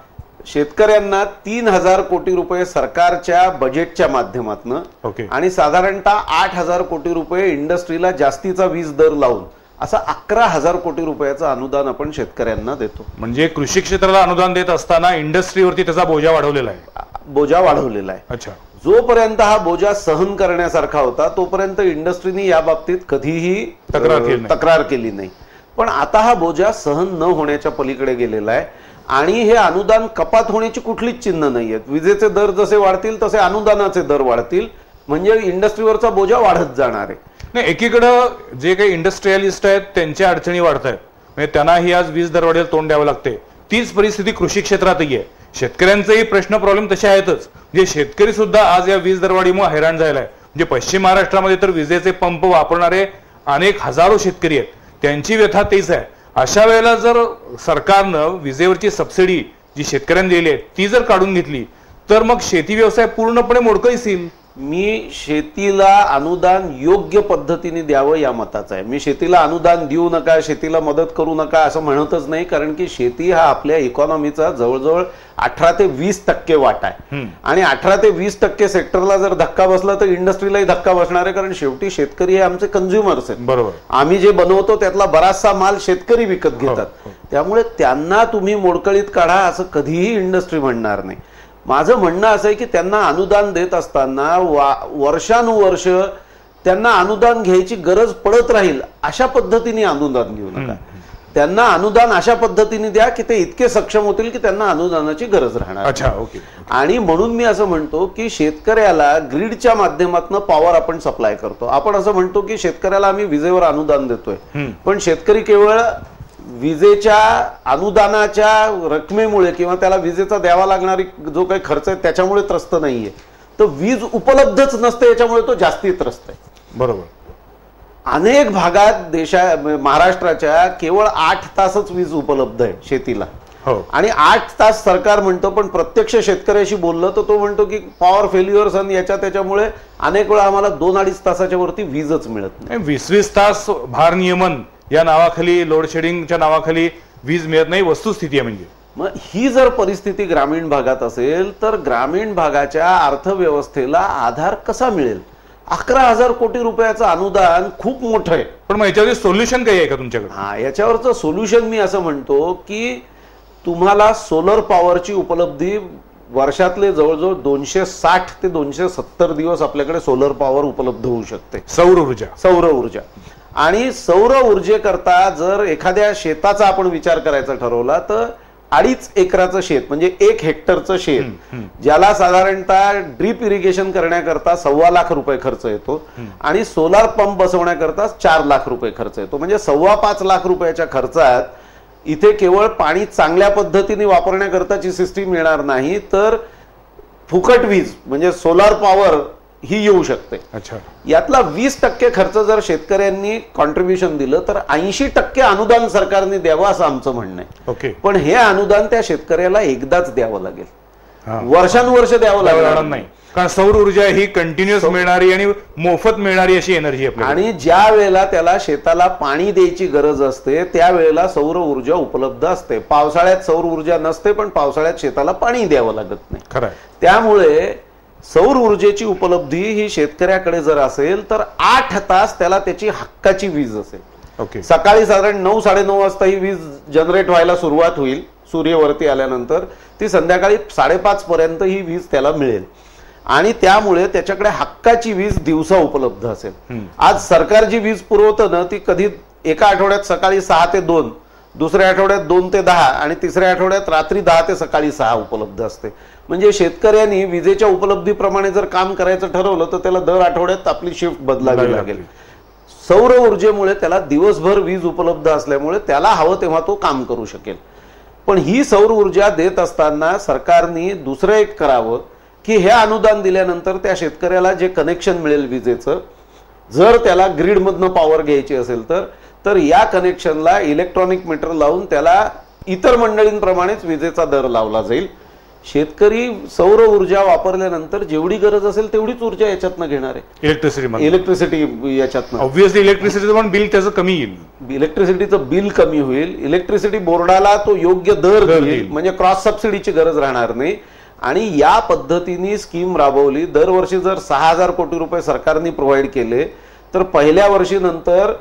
शेतकऱ्यांना 3,000 कोटी रुपये सरकारच्या बजेटच्या माध्यमातून आणि साधारणतः 8,000 कोटी रुपये इंडस्ट्रीला जास्तीचा वीज दर लावून असं 11,000 कोटी रुपयाचं अनुदान आपण शेतकऱ्यांना देतो। म्हणजे कृषी क्षेत्राला अनुदान देत असताना इंडस्ट्रीवरती त्याचा बोजा वाढवलेला आहे। बोजा वाढवलेला आहे। अच्छा। जोपर्यंत हा बोजा सहन करण्यासारखा होता तोपर्यंत इंडस्ट्रीने या बाबतीत कधीही तक्रार केली नाही। पण आता हा बोजा सहन न होण्याच्या पलीकडे गेलेला आहे आणि हे अनुदान कपात होण्याची कुठलीच चिन्ह नाही आहेत. विजेचे दर जसे वाढतील तसे अनुदानाचे दर वाढतील, म्हणजे इंडस्ट्रीवरचा बोजा वाढत जाणार आहे. नाही, एकीकडं जे काही इंडस्ट्रियलिस्ट आहेत त्यांच्या अडचणी वाढत आहेत, म्हणजे त्यांनाही आज वीज दरवाढीला तोंड द्यावं लागते. तीच परिस्थिती कृषी क्षेत्रातही आहे. शेतकऱ्यांचेही प्रॉब्लेम तसे आहेतच. म्हणजे शेतकरी सुद्धा आज या वीज दरवाढीमुळे हैराण झालेला आहे. म्हणजे पश्चिम महाराष्ट्रामध्ये तर विजेचे पंप वापरणारे अनेक हजारो शेतकरी आहेत, त्यांची व्यथा तेच आहे. अशा वेळेला जर सरकारनं विजेवरची सबसिडी जी शेतकऱ्यांनी दिली आहे ती जर काढून घेतली तर मग शेती व्यवसाय पूर्णपणे मोडकळीस येईल. मी शेतीला अनुदान योग्य पद्धतीने द्यावं या मताचा आहे. मी शेतीला अनुदान देऊ नका, शेतीला मदत करू नका असं म्हणतच नाही, कारण की शेती हा आपल्या इकॉनॉमीचा जवळजवळ 18 ते 20% वाटा आहे आणि 18 ते 20% सेक्टरला जर धक्का बसला तर इंडस्ट्रीलाही धक्का बसणार आहे, कारण शेवटी शेतकरी हे आमचे कन्झ्युमर्स आहेत. बरोबर. आम्ही जे बनवतो त्यातला बराचसा माल शेतकरी विकत घेतात. त्यामुळे त्यांना तुम्ही मोडकळीत काढा असं कधीही इंडस्ट्री म्हणणार नाही. माझं म्हणणं असं आहे की त्यांना अनुदान देत असताना वर्षानुवर्ष त्यांना अनुदान घ्यायची गरज पडत राहील अशा पद्धतीने अनुदान घेऊ नका. त्यांना अनुदान अशा पद्धतीने द्या की ते इतके सक्षम होतील की त्यांना अनुदानाची गरज राहणार. अच्छा, ओके. आणि म्हणून मी असं म्हणतो की शेतकऱ्याला ग्रीडच्या माध्यमातून पॉवर आपण सप्लाय करतो. आपण असं म्हणतो की शेतकऱ्याला आम्ही विजेवर अनुदान देतोय, पण शेतकरी केवळ विजेच्या अनुदानाच्या रकमेमुळे किंवा त्याला विजेचा द्यावा लागणारी जो काही खर्च आहे त्याच्यामुळे त्रस्त नाहीये, तर वीज उपलब्धच नसते याच्यामुळे तो जास्ती त्रस्त आहे. बरोबर. अनेक भागात महाराष्ट्राच्या केवळ 8 तासच वीज उपलब्ध आहे शेतीला, आणि 8 तास सरकार म्हणतो, पण प्रत्यक्ष शेतकऱ्याशी बोललं तर तो म्हणतो की पॉवर फेल्युअर्स आणि त्याच्यामुळे अनेक वेळा आम्हाला 2-2.5 तासाच्या वरती वीजच मिळत नाही. 20-20 तास भारनियमन या नावाखाली, लोड शेडिंगच्या नावाखाली वीज मिळत नाही, वस्तुस्थिती आहे. म्हणजे मग ही जर परिस्थिती ग्रामीण भागात असेल तर ग्रामीण भागाच्या अर्थव्यवस्थेला आधार कसा मिळेल? 11,000 कोटी रुपयाचं अनुदान खूप मोठं आहे, पण मग याच्यावर सोल्युशन काही आहे का तुमच्याकडे? याच्यावरचं सोल्युशन मी असं म्हणतो की तुम्हाला सोलर पॉवरची उपलब्धी वर्षातले जवळजवळ 260 ते 270 दिवस आपल्याकडे सोलर पॉवर उपलब्ध होऊ शकते. सौर ऊर्जा आणि सौर ऊर्जेकरता जर एखाद्या शेताचा आपण विचार करायचा ठरवला तर 2.5 एकराचं शेत म्हणजे 1 हेक्टरचं शेत, ज्याला साधारणतः ड्रीप इरिगेशन करण्याकरता 1.25 लाख रुपये खर्च येतो आणि सोलार पंप बसवण्याकरता 4 लाख रुपये खर्च येतो, म्हणजे 5.25 लाख रुपयाच्या खर्चात इथे केवळ पाणी चांगल्या पद्धतीने वापरण्याकरताची सिस्टीम येणार नाही, तर फुकट वीज म्हणजे सोलार पॉवर ही येऊ शकते. अच्छा. यातला 20% खर्च जर शेतकऱ्यांनी कॉन्ट्रीब्युशन दिलं तर 80% अनुदान सरकारने द्यावं असं आमचं म्हणणं आहे. ओके. पण हे अनुदान त्या शेतकऱ्याला एकदाच द्यावं लागेल, वर्षानुवर्ष द्यावं लागणार नाही, कारण सौर ऊर्जा ही कंटिन्युअस मिळणारी आणि मोफत मिळणारी अशी एनर्जी आहे. आणि ज्या वेळेला त्याला शेताला पाणी द्यायची गरज असते त्यावेळेला सौर ऊर्जा उपलब्ध असते. पावसाळ्यात सौर ऊर्जा नसते, पण पावसाळ्यात शेताला पाणी द्यावं लागत नाही. खरं. त्यामुळे सौर ऊर्जेची उपलब्धी ही शेतकऱ्याकडे जर असेल तर 8 तास त्याला त्याची हक्काची वीज असेल. ओके. सकाळी साधारण 9-9:30 वाजता ही वीज जनरेट व्हायला सुरुवात होईल. सूर्यवरती आल्यानंतर ती संध्याकाळी 5:30 पर्यंत ही वीज त्याला मिळेल आणि त्यामुळे त्याच्याकडे हक्काची वीज दिवसा उपलब्ध असेल. आज सरकार जी वीज पुरवतं ना ती कधी एका आठवड्यात सकाळी 6 ते 2, दुसऱ्या आठवड्यात 2 ते 10 आणि तिसऱ्या आठवड्यात रात्री 10 ते सकाळी 6 उपलब्ध असते. म्हणजे शेतकऱ्यांनी विजेच्या उपलब्धीप्रमाणे जर काम करायचं ठरवलं तर त्याला दर आठवड्यात आपली शिफ्ट बदलावी लागेल. सौर ऊर्जेमुळे त्याला दिवसभर वीज उपलब्ध असल्यामुळे त्याला हवं तेव्हा तो काम करू शकेल. पण ही सौर ऊर्जा देत असताना सरकारने दुसरं एक करावं की हे अनुदान दिल्यानंतर त्या शेतकऱ्याला जे कनेक्शन मिळेल विजेचं, जर त्याला ग्रीडमधनं पॉवर घ्यायची असेल तर या कनेक्शनला इलेक्ट्रॉनिक मीटर लावून त्याला इतर मंडळींप्रमाणेच विजेचा दर लावला जाईल. शेतकरी सौर ऊर्जा वापरल्यानंतर जेवढी गरज असेल तेवढीच ऊर्जा याच्यातनं घेणार आहे. इलेक्ट्रिसिटी याच्यातनं ऑब्व्हियसली इलेक्ट्रिसिटीचं पण बिल त्याचं कमी येईल. इलेक्ट्रिसिटीचं बिल कमी होईल. इलेक्ट्रिसिटी बोर्डाला तो योग्य दर देईल, म्हणजे क्रॉस सबसिडीची गरज राहणार नाही. आणि या पद्धतीने स्कीम राबवली. दरवर्षी जर 6,000 कोटी रुपये सरकारने प्रोव्हाइड केले तर पहिल्या वर्षी नंतर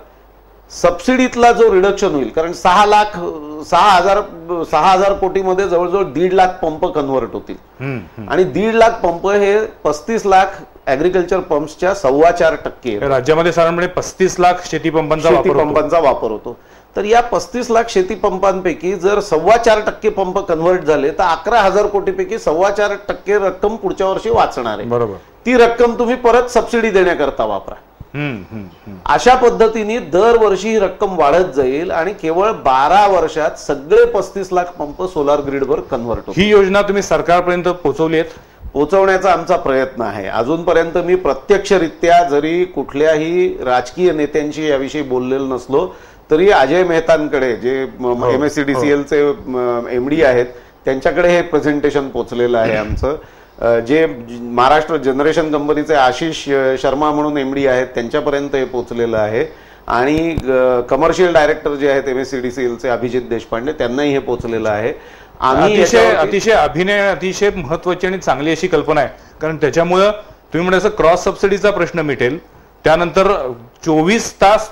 सबसिडीतला जो रिडक्शन होईल, कारण 6,000 कोटीमध्ये जवळजवळ 1.5 लाख पंप कन्व्हर्ट होतील आणि 1.5 लाख पंप हे 35 लाख ऍग्रिकल्चर पंप्सच्या 4.25% राज्यामध्ये साधारणपणे 35 लाख शेती पंपांचा वापर होतो. तर या 35 लाख शेती पंपांपैकी जर 4.25% पंप कन्व्हर्ट झाले तर 11,000 कोटीपैकी 4.25% रक्कम पुढच्या वर्षी वाचणार आहे. बरोबर. ती रक्कम तुम्ही परत सबसिडी देण्याकरता वापरा. अशा पद्धतीने दरवर्षी ही रक्कम वाढत जाईल आणि केवळ 12 वर्षात सगळे 35 लाख पंप सोलार ग्रीडवर कन्व्हर्ट होतील. ही योजना तुम्ही सरकारपर्यंत पोहोचवली आहे? पोहोचवण्याचा आमचा प्रयत्न आहे. अजूनपर्यंत मी प्रत्यक्षरित्या जरी कुठल्याही राजकीय नेत्यांशी याविषयी बोललेलो नसलो तरी अजय मेहतांकडे जे MSCDCLचे MD आहेत त्यांच्याकडे हे प्रेझेंटेशन पोहोचलेलं आहे आमचं. जे महाराष्ट्र जनरेशन कंपनीचे आशिष शर्मा म्हणून MD आहेत त्यांच्यापर्यंत हे पोहोचलेलं आहे आणि कमर्शियल डायरेक्टर जे आहेत MSCDCLचे अभिजित देशपांडे त्यांनाही हे पोहोचलेलं आहे. अतिशय अतिशय महत्वाची आणि चांगली अशी कल्पना आहे, कारण त्याच्यामुळं तुम्ही म्हणजे असं क्रॉस सबसिडीचा प्रश्न मिटेल, त्यानंतर 24 तास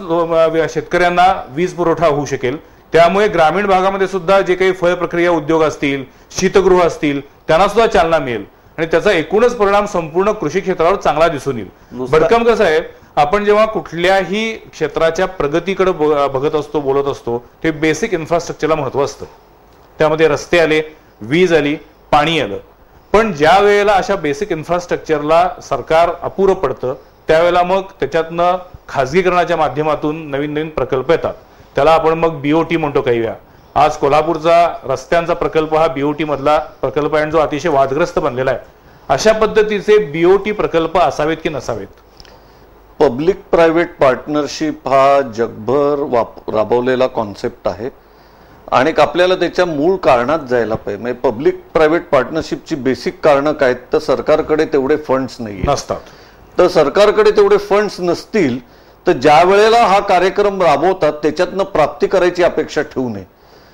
शेतकऱ्यांना वीज पुरवठा होऊ शकेल, त्यामुळे ग्रामीण भागामध्ये सुद्धा जे काही फळ प्रक्रिया उद्योग असतील, शीतगृह असतील त्यांना सुद्धा चालना मिळेल आणि त्याचा एकूणच परिणाम संपूर्ण कृषी क्षेत्रावर चांगला दिसून येईल. भडकम कसं आहे, आपण जेव्हा कुठल्याही क्षेत्राच्या प्रगतीकडे बघत असतो, बोलत असतो, ते बेसिक इन्फ्रास्ट्रक्चरला महत्व असतं. त्यामध्ये रस्ते आले, वीज आली, पाणी आलं, पण ज्या वेळेला अशा बेसिक इन्फ्रास्ट्रक्चरला सरकार अपुरं पडतं त्यावेळेला मग त्याच्यातनं खाजगीकरणाच्या माध्यमातून नवीन नवीन प्रकल्प येतात. त्याला आपण मग BOT म्हणतो काही वेळा. आज कोल्हापूरचा रस्त्यांचा प्रकल्प हा BOT मधला प्रकल्प आहे जो अतिशय वादग्रस्त बनलेला आहे. अशा पद्धतीचे BOT प्रकल्प असावेत की नसावेत? पब्लिक प्रायव्हेट पार्टनरशिप हा जगभर राबवलेला कॉन्सेप्ट आहे आणि आपल्याला त्याच्या मूळ कारणात जायला पाहिजे. म्हणजे पब्लिक प्रायव्हेट पार्टनरशिपची बेसिक कारणं काय, तर सरकारकडे तेवढे फंड्स नाही नसतात. तर सरकारकडे तेवढे फंड्स नसतील तर ज्या वेळेला हा कार्यक्रम राबवतात त्याच्यातनं प्राप्ती करायची अपेक्षा ठेवू नये.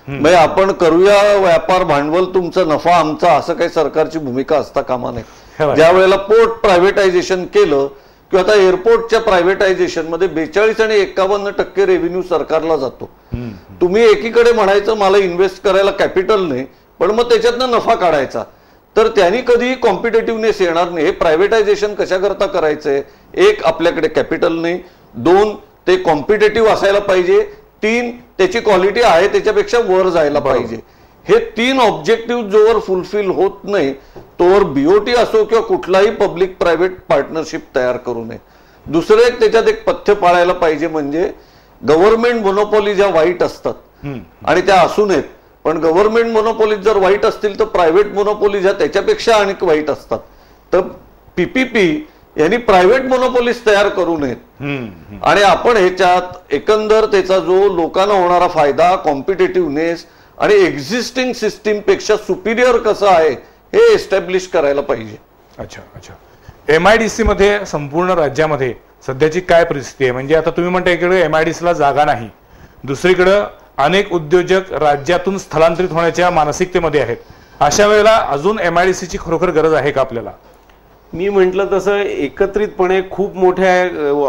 म्हणजे आपण करूया व्यापार भांडवल तुमचा नफा आमचा असं काही सरकारची भूमिका असता कामा नये. ज्या वेळेला पोर्ट प्रायव्हेटायझेशन केलं किंवा आता एअरपोर्टच्या प्रायव्हेटायझेशन मध्ये 42 आणि 51% रेव्हेन्यू सरकारला जातो. तुम्ही एकीकडे म्हणायचं मला इन्व्हेस्ट करायला कॅपिटल नाही पण मग त्याच्यातनं नफा काढायचा, तर त्यांनी कधीही कॉम्पिटेटिव्हनेस येणार नाही. हे प्रायव्हेटायझेशन कशा करता करायचंय, एक आपल्याकडे कॅपिटल नाही, 2 ते कॉम्पिटेटिव्ह असायला पाहिजे, 3 त्याची क्वालिटी आहे त्याच्यापेक्षा वर जायला पाहिजे. हे 3 ऑब्जेक्टिव्ह जोवर फुलफिल होत नाही तोवर BOT असो किंवा कुठलाही पब्लिक प्रायव्हेट पार्टनरशिप तयार करू नये. दुसरं एक त्याच्यात एक पथ्य पाळायला पाहिजे, म्हणजे गव्हर्नमेंट मोनोपॉली ज्या वाईट असतात आणि त्या असू नयेत, पण गव्हर्नमेंट मोनोपॉली जर वाईट असतील तर प्रायव्हेट मोनोपॉली ज्या त्याच्यापेक्षा अनेक वाईट असतात. तर PPP यांनी प्रायव्हेट मोनोपॉलीज तयार करू नयेत आणि आपण ह्याच्यात एकंदर त्याचा जो लोकांना होणारा फायदा, कॉम्पिटेटिव्हनेस आणि एक्झिस्टिंग सिस्टीम पेक्षा सुपिरियर कसं आहे हे एस्टॅब्लिश करायला पाहिजे. अच्छा अच्छा. MIDC मध्ये संपूर्ण राज्यामध्ये सध्याची काय परिस्थिती आहे? म्हणजे आता तुम्ही म्हणता इकडे MIDC ला जागा नाही, दुसरीकडे अनेक उद्योजक राज्यातून स्थलांतरित होण्याच्या मानसिकतेमध्ये आहेत. अशा वेळेला अजून MIDC ची खरोखर गरज आहे का आपल्याला? मी म्हटलं तसं एकत्रितपणे खूप मोठ्या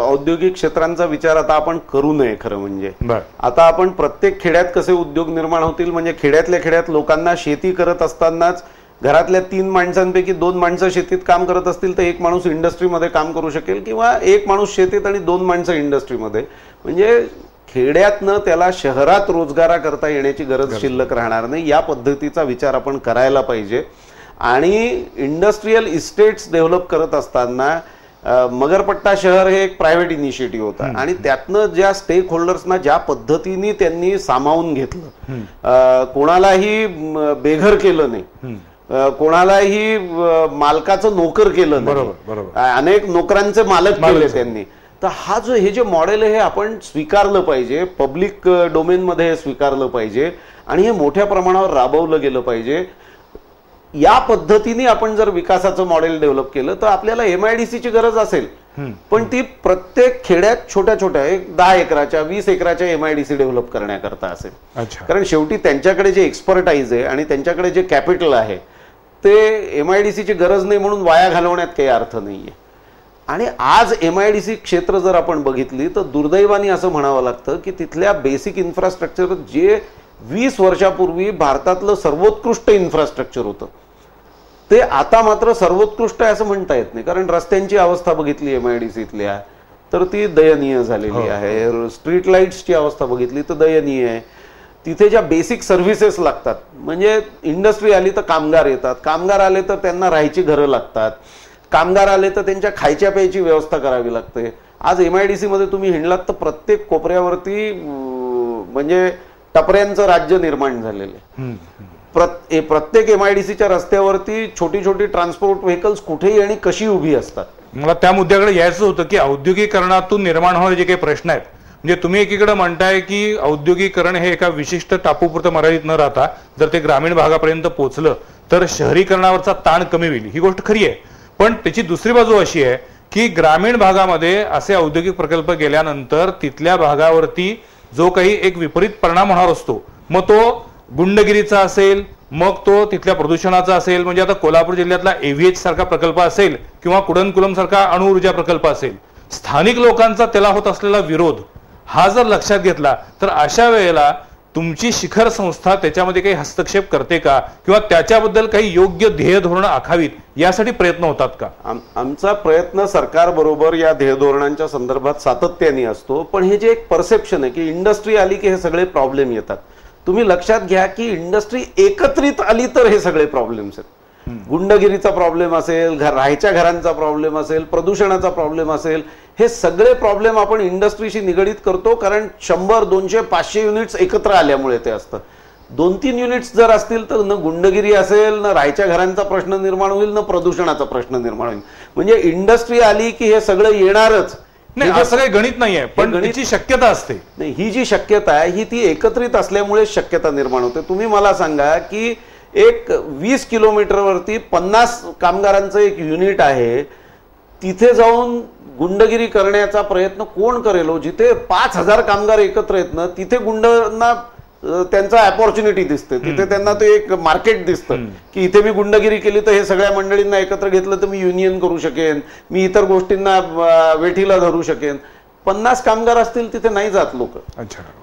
औद्योगिक क्षेत्रांचा विचार आता आपण करू नये. खरं म्हणजे आता आपण प्रत्येक खेड्यात कसे उद्योग निर्माण होतील, म्हणजे खेड्यातल्या खेड्यात लोकांना शेती करत असतानाच घरातल्या 3 माणसांपैकी 2 माणसं शेतीत काम करत असतील तर 1 माणूस इंडस्ट्रीमध्ये काम करू शकेल किंवा 1 माणूस शेतीत आणि 2 माणसं इंडस्ट्रीमध्ये. म्हणजे खेड्यातनं त्याला शहरात रोजगाराकरता येण्याची गरज शिल्लक राहणार नाही. या पद्धतीचा विचार आपण करायला पाहिजे. आणि इंडस्ट्रीयल इस्टेट्स डेव्हलप करत असताना मगरपट्टा शहर हे एक प्रायव्हेट इनिशिएटिव्ह होता आणि त्यातनं ज्या स्टेक होल्डर्सना ज्या पद्धतीने त्यांनी सामावून घेतलं, कोणालाही बेघर केलं नाही, कोणालाही मालकाचं नोकर केलं नाही, अनेक नोकरांचे मालक केले त्यांनी. तर हा जो हे जे मॉडेल आहे हे आपण स्वीकारलं पाहिजे, पब्लिक डोमेनमध्ये हे स्वीकारलं पाहिजे आणि हे मोठ्या प्रमाणावर राबवलं गेलं पाहिजे. या पद्धतीने आपण जर विकासाचं मॉडेल डेव्हलप केलं तर आपल्याला MIDC ची गरज असेल, पण ती प्रत्येक खेड्यात छोट्या छोट्या 10 एकराच्या 20 एकराच्या MIDC डेव्हलप करण्याकरता असेल. कारण शेवटी त्यांच्याकडे जे एक्सपर्टाईज आहे आणि त्यांच्याकडे जे कॅपिटल आहे ते MIDC ची गरज नाही म्हणून वाया घालवण्यात काही अर्थ नाहीये. आणि आज MIDC क्षेत्र जर आपण बघितली तर दुर्दैवाने असं म्हणावं लागतं की तिथल्या बेसिक इन्फ्रास्ट्रक्चर जे 20 वर्षापूर्वी भारतातलं सर्वोत्कृष्ट इन्फ्रास्ट्रक्चर होतं ते आता मात्र सर्वोत्कृष्ट आहे असं म्हणता येत नाही. कारण रस्त्यांची अवस्था बघितली MIDCतल्या, तर ती दयनीय झालेली आहे. स्ट्रीट लाईट्सची अवस्था बघितली तर दयनीय आहे. तिथे ज्या बेसिक सर्व्हिसेस लागतात, म्हणजे इंडस्ट्री आली तर कामगार येतात, कामगार आले तर त्यांना राहायची घरं लागतात, कामगार आले तर त्यांच्या खायच्या प्यायची व्यवस्था करावी लागते. आज MIDC मध्ये तुम्ही हिंडलात तर प्रत्येक कोपऱ्यावरती म्हणजे टपऱ्यांचं राज्य निर्माण झालेलं आहे. प्रत्येक MIDCच्या रस्त्यावरती छोटी छोटी ट्रान्सपोर्ट व्हेकल्स कुठेही आणि कशी उभी असतात. मला त्या मुद्द्याकडे यायचं होतं की औद्योगिकरणातून निर्माण होणारे जे काही प्रश्न आहेत, म्हणजे तुम्ही एकीकडे म्हणताय की औद्योगिकरण हे एका विशिष्ट टापूपुरतं मर्यादित न राहता जर ते ग्रामीण भागापर्यंत पोहोचलं तर शहरीकरणावरचा ताण कमी होईल, ही गोष्ट खरी आहे. पण त्याची दुसरी बाजू अशी आहे की ग्रामीण भागामध्ये असे औद्योगिक प्रकल्प गेल्यानंतर तिथल्या भागावरती जो काही एक विपरीत परिणाम होणार असतो, मग तो गुंडगिरीचा असेल, मग तो तिथल्या प्रदूषणाचा असेल. म्हणजे आता कोल्हापूर जिल्ह्यातला AVH सारखा प्रकल्प असेल किंवा कुडनकुलम सारखा अणुऊर्जा प्रकल्प असेल, स्थानिक लोकांचा त्याला होत असलेला विरोध हा जर लक्षात घेतला तर अशा वेळेला तुमची शिखर संस्था त्याच्यामध्ये काही हस्तक्षेप करते का, किंवा त्याच्याबद्दल काही योग्य ध्येय धोरणं आखावीत यासाठी प्रयत्न होतात का? आमचा प्रयत्न सरकार बरोबर या ध्येय धोरणांच्या संदर्भात सातत्याने असतो. पण हे जे एक परसेप्शन आहे की इंडस्ट्री आली की हे सगळे प्रॉब्लेम येतात, तुम्ही लक्षात घ्या की इंडस्ट्री एकत्रित आली तर हे सगळे प्रॉब्लेम्स आहेत. गुंडगिरीचा प्रॉब्लेम असेल, राहायच्या घरांचा प्रॉब्लेम असेल, प्रदूषणाचा प्रॉब्लेम असेल, हे सगळे प्रॉब्लेम आपण इंडस्ट्रीशी निगडीत करतो. कारण 100, 200, 500 युनिट्स एकत्र आल्यामुळे ते असतं. 2-3 युनिट्स जर असतील तर न गुंडगिरी असेल, न राहायच्या घरांचा प्रश्न निर्माण होईल, न प्रदूषणाचा प्रश्न निर्माण होईल. म्हणजे इंडस्ट्री आली की हे सगळं येणारच नाही, असं काही गणित नाहीये, पण गणिताची शक्यता असते. नाही, ही जी शक्यता आहे ही ती एकत्रित असल्यामुळे शक्यता निर्माण होते. तुम्ही मला सांगा की एक 20 किलोमीटरवरती 50 कामगारांचं एक युनिट आहे, तिथे जाऊन गुंडगिरी करण्याचा प्रयत्न कोण करेल? जिथे 5000 कामगार एकत्र आहेत ना, तिथे गुंडांना त्यांचा अपॉर्च्युनिटी दिसते, तिथे त्यांना ते एक मार्केट दिसतं की इथे मी गुंडगिरी केली तर हे सगळ्या मंडळींना एकत्र घेतलं तर मी युनियन करू शकेन, मी इतर गोष्टींना वेठीला धरू शकेन. 50 कामगार असतील तिथे नाही जात लोक.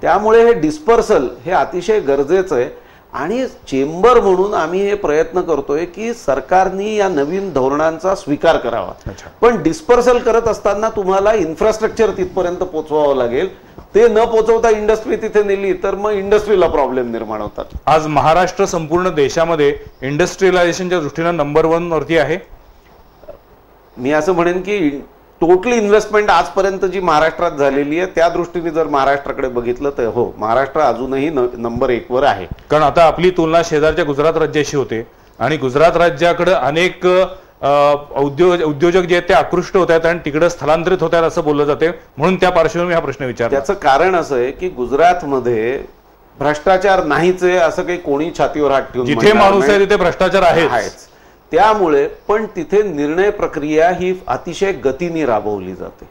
त्यामुळे हे डिस्पर्सल हे अतिशय गरजेचं आहे. आणि चेंबर म्हणून आम्ही हे प्रयत्न करतोय की सरकारने या नवीन धोरणांचा स्वीकार करावा. पण डिस्पर्सल करत असताना तुम्हाला इन्फ्रास्ट्रक्चर तिथपर्यंत पोहोचवावं लागेल. ते न पोहोचवता इंडस्ट्री तिथे नेली तर मग इंडस्ट्रीला प्रॉब्लेम निर्माण होतात. आज महाराष्ट्र संपूर्ण देशामध्ये इंडस्ट्रियलायझेशनच्या दृष्टीनं नंबर 1 वरती आहे. मी असं म्हणेन की टोटली इन्व्हेस्टमेंट आजपर्यंत जी महाराष्ट्रात झालेली आहे त्या दृष्टीने जर महाराष्ट्राकडे बघितलं तर हो, महाराष्ट्र अजूनही नंबर 1 वर आहे. कारण आता आपली तुलना शेजारच्या गुजरात राज्याशी होते आणि गुजरात राज्याकडे अनेक उद्योजक जे आहेत ते आकृष्ट होत आहेत आणि तिकडे स्थलांतरित होत आहेत असं बोललं जाते. म्हणून त्या पार्श्वभूमीवर हा प्रश्न विचारला. त्याचं कारण असं आहे की गुजरातमध्ये भ्रष्टाचार नाहीच आहे असं काही कोणी छातीवर हात ठेवून, जिथे माणूस आहे तिथे भ्रष्टाचार आहेच. त्यामुळे पण तिथे निर्णय प्रक्रिया ही अतिशय गतीने राबवली जाते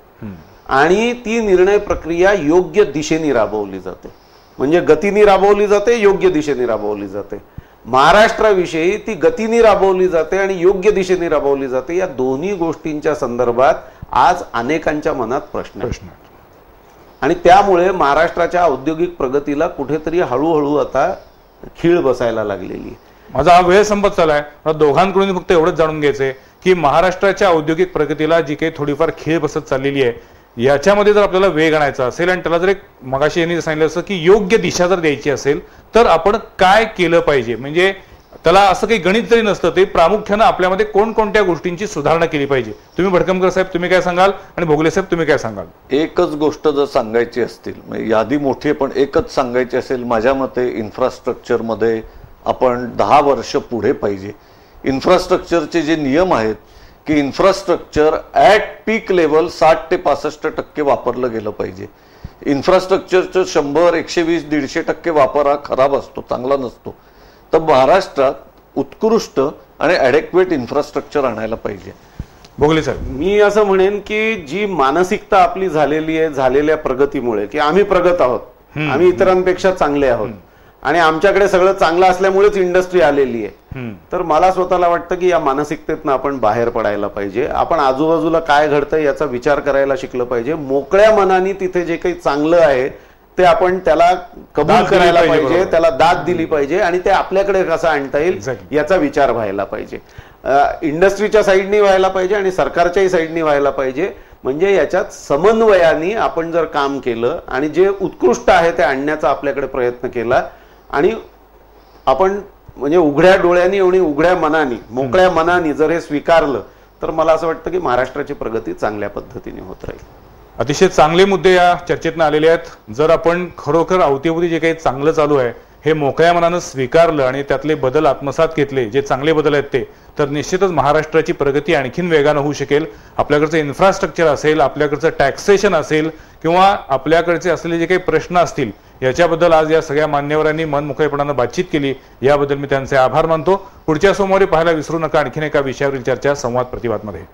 आणि ती निर्णय प्रक्रिया योग्य दिशेने राबवली जाते. म्हणजे गतीने राबवली जाते, योग्य दिशेने राबवली जाते. महाराष्ट्राविषयी ती गतीने राबवली जाते आणि योग्य दिशेने राबवली जाते. या दोन्ही गोष्टींच्या संदर्भात आज अनेकांच्या मनात प्रश्न आणि त्यामुळे महाराष्ट्राच्या औद्योगिक प्रगतीला कुठेतरी हळूहळू आता खीळ बसायला लागलेली आहे. माझा हा वेळ संपत चाललाय. दोघांकडून फक्त एवढंच जाणून घ्यायचंय की महाराष्ट्राच्या औद्योगिक प्रगतीला जी काही थोडीफार खीळ बसत चाललेली आहे याच्यामध्ये जर आपल्याला वेग आणायचा असेल आणि त्याला जर एक मगाशी यांनी सांगितलं असं की योग्य दिशा जर द्यायची असेल तर आपण काय केलं पाहिजे, म्हणजे त्याला असं काही गणित जरी नसतं ते प्रामुख्यानं आपल्यामध्ये कोणकोणत्या गोष्टींची सुधारणा केली पाहिजे. तुम्ही भडकमकर साहेब तुम्ही काय सांगाल आणि भोगले साहेब तुम्ही काय सांगाल? एकच गोष्ट जर सांगायची असतील, म्हणजे यादी मोठी आहे पण एकच सांगायची असेल, माझ्या मते इन्फ्रास्ट्रक्चरमध्ये आपण 10 वर्ष पुढे पाहिजे. इन्फ्रास्ट्रक्चरचे जे नियम आहेत की इन्फ्रास्ट्रक्चर ॲट पीक लेवल 60 ते 65% वापरलं गेलं पाहिजे. इन्फ्रास्ट्रक्चरचं 100, 120, 150% वापर हा खराब असतो, चांगला नसतो. तर महाराष्ट्रात उत्कृष्ट आणि ॲडेक्वेट इन्फ्रास्ट्रक्चर आणायला पाहिजे. भोगले साहेब, मी असं म्हणेन की जी मानसिकता आपली झालेली आहे झालेल्या प्रगतीमुळे की आम्ही प्रगत आहोत, आम्ही इतरांपेक्षा चांगले आहोत आणि आमच्याकडे सगळं चांगलं असल्यामुळेच इंडस्ट्री आलेली आहे, तर मला स्वतःला वाटतं की या मानसिकतेतनं आपण बाहेर पडायला पाहिजे. आपण आजूबाजूला काय घडतंय याचा विचार करायला शिकलं पाहिजे. मोकळ्या मनाने तिथे जे काही चांगलं आहे ते आपण त्याला कबूल करायला पाहिजे, त्याला दाद दिली पाहिजे आणि ते आपल्याकडे कसं आणता येईल याचा विचार व्हायला पाहिजे. इंडस्ट्रीच्या साईडनी व्हायला पाहिजे आणि सरकारच्याही साईडनी व्हायला पाहिजे. म्हणजे याच्यात समन्वयाने आपण जर काम केलं आणि जे उत्कृष्ट आहे ते आणण्याचा आपल्याकडे प्रयत्न केला आणि आपण म्हणजे उघड्या डोळ्यांनी आणि उघड्या मनाने मोकळ्या मनाने जर हे स्वीकारलं तर मला असं वाटतं की महाराष्ट्राची प्रगती चांगल्या पद्धतीने होत राहील. अतिशय चांगले मुद्दे या चर्चेतून आलेले आहेत. जर आपण खरोखर अवतीभोवती जे काही चांगलं चालू आहे हे मोकळ्या मनानं स्वीकारलं आणि त्यातले बदल आत्मसात घेतले, जे चांगले बदल आहेत ते, तर निश्चितच महाराष्ट्राची प्रगती आणखीन वेगानं होऊ शकेल. आपल्याकडचं इन्फ्रास्ट्रक्चर असेल, आपल्याकडचं टॅक्सेशन असेल किंवा आपल्याकडचे असलेले जे काही प्रश्न असतील याच्याबद्दल आज या सगळ्या मान्यवरांनी मनमोकळेपणानं बातचीत केली, याबद्दल मी त्यांचे आभार मानतो. पुढच्या सोमवारी पाहायला विसरू नका आणखीन एका विषयावरील चर्चा संवाद प्रतिवादमध्ये.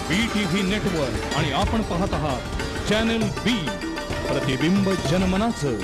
BTV नेटवर्क आणि आपण पाहत आहात चॅनल बी, प्रतिबिंब जनमनाचं.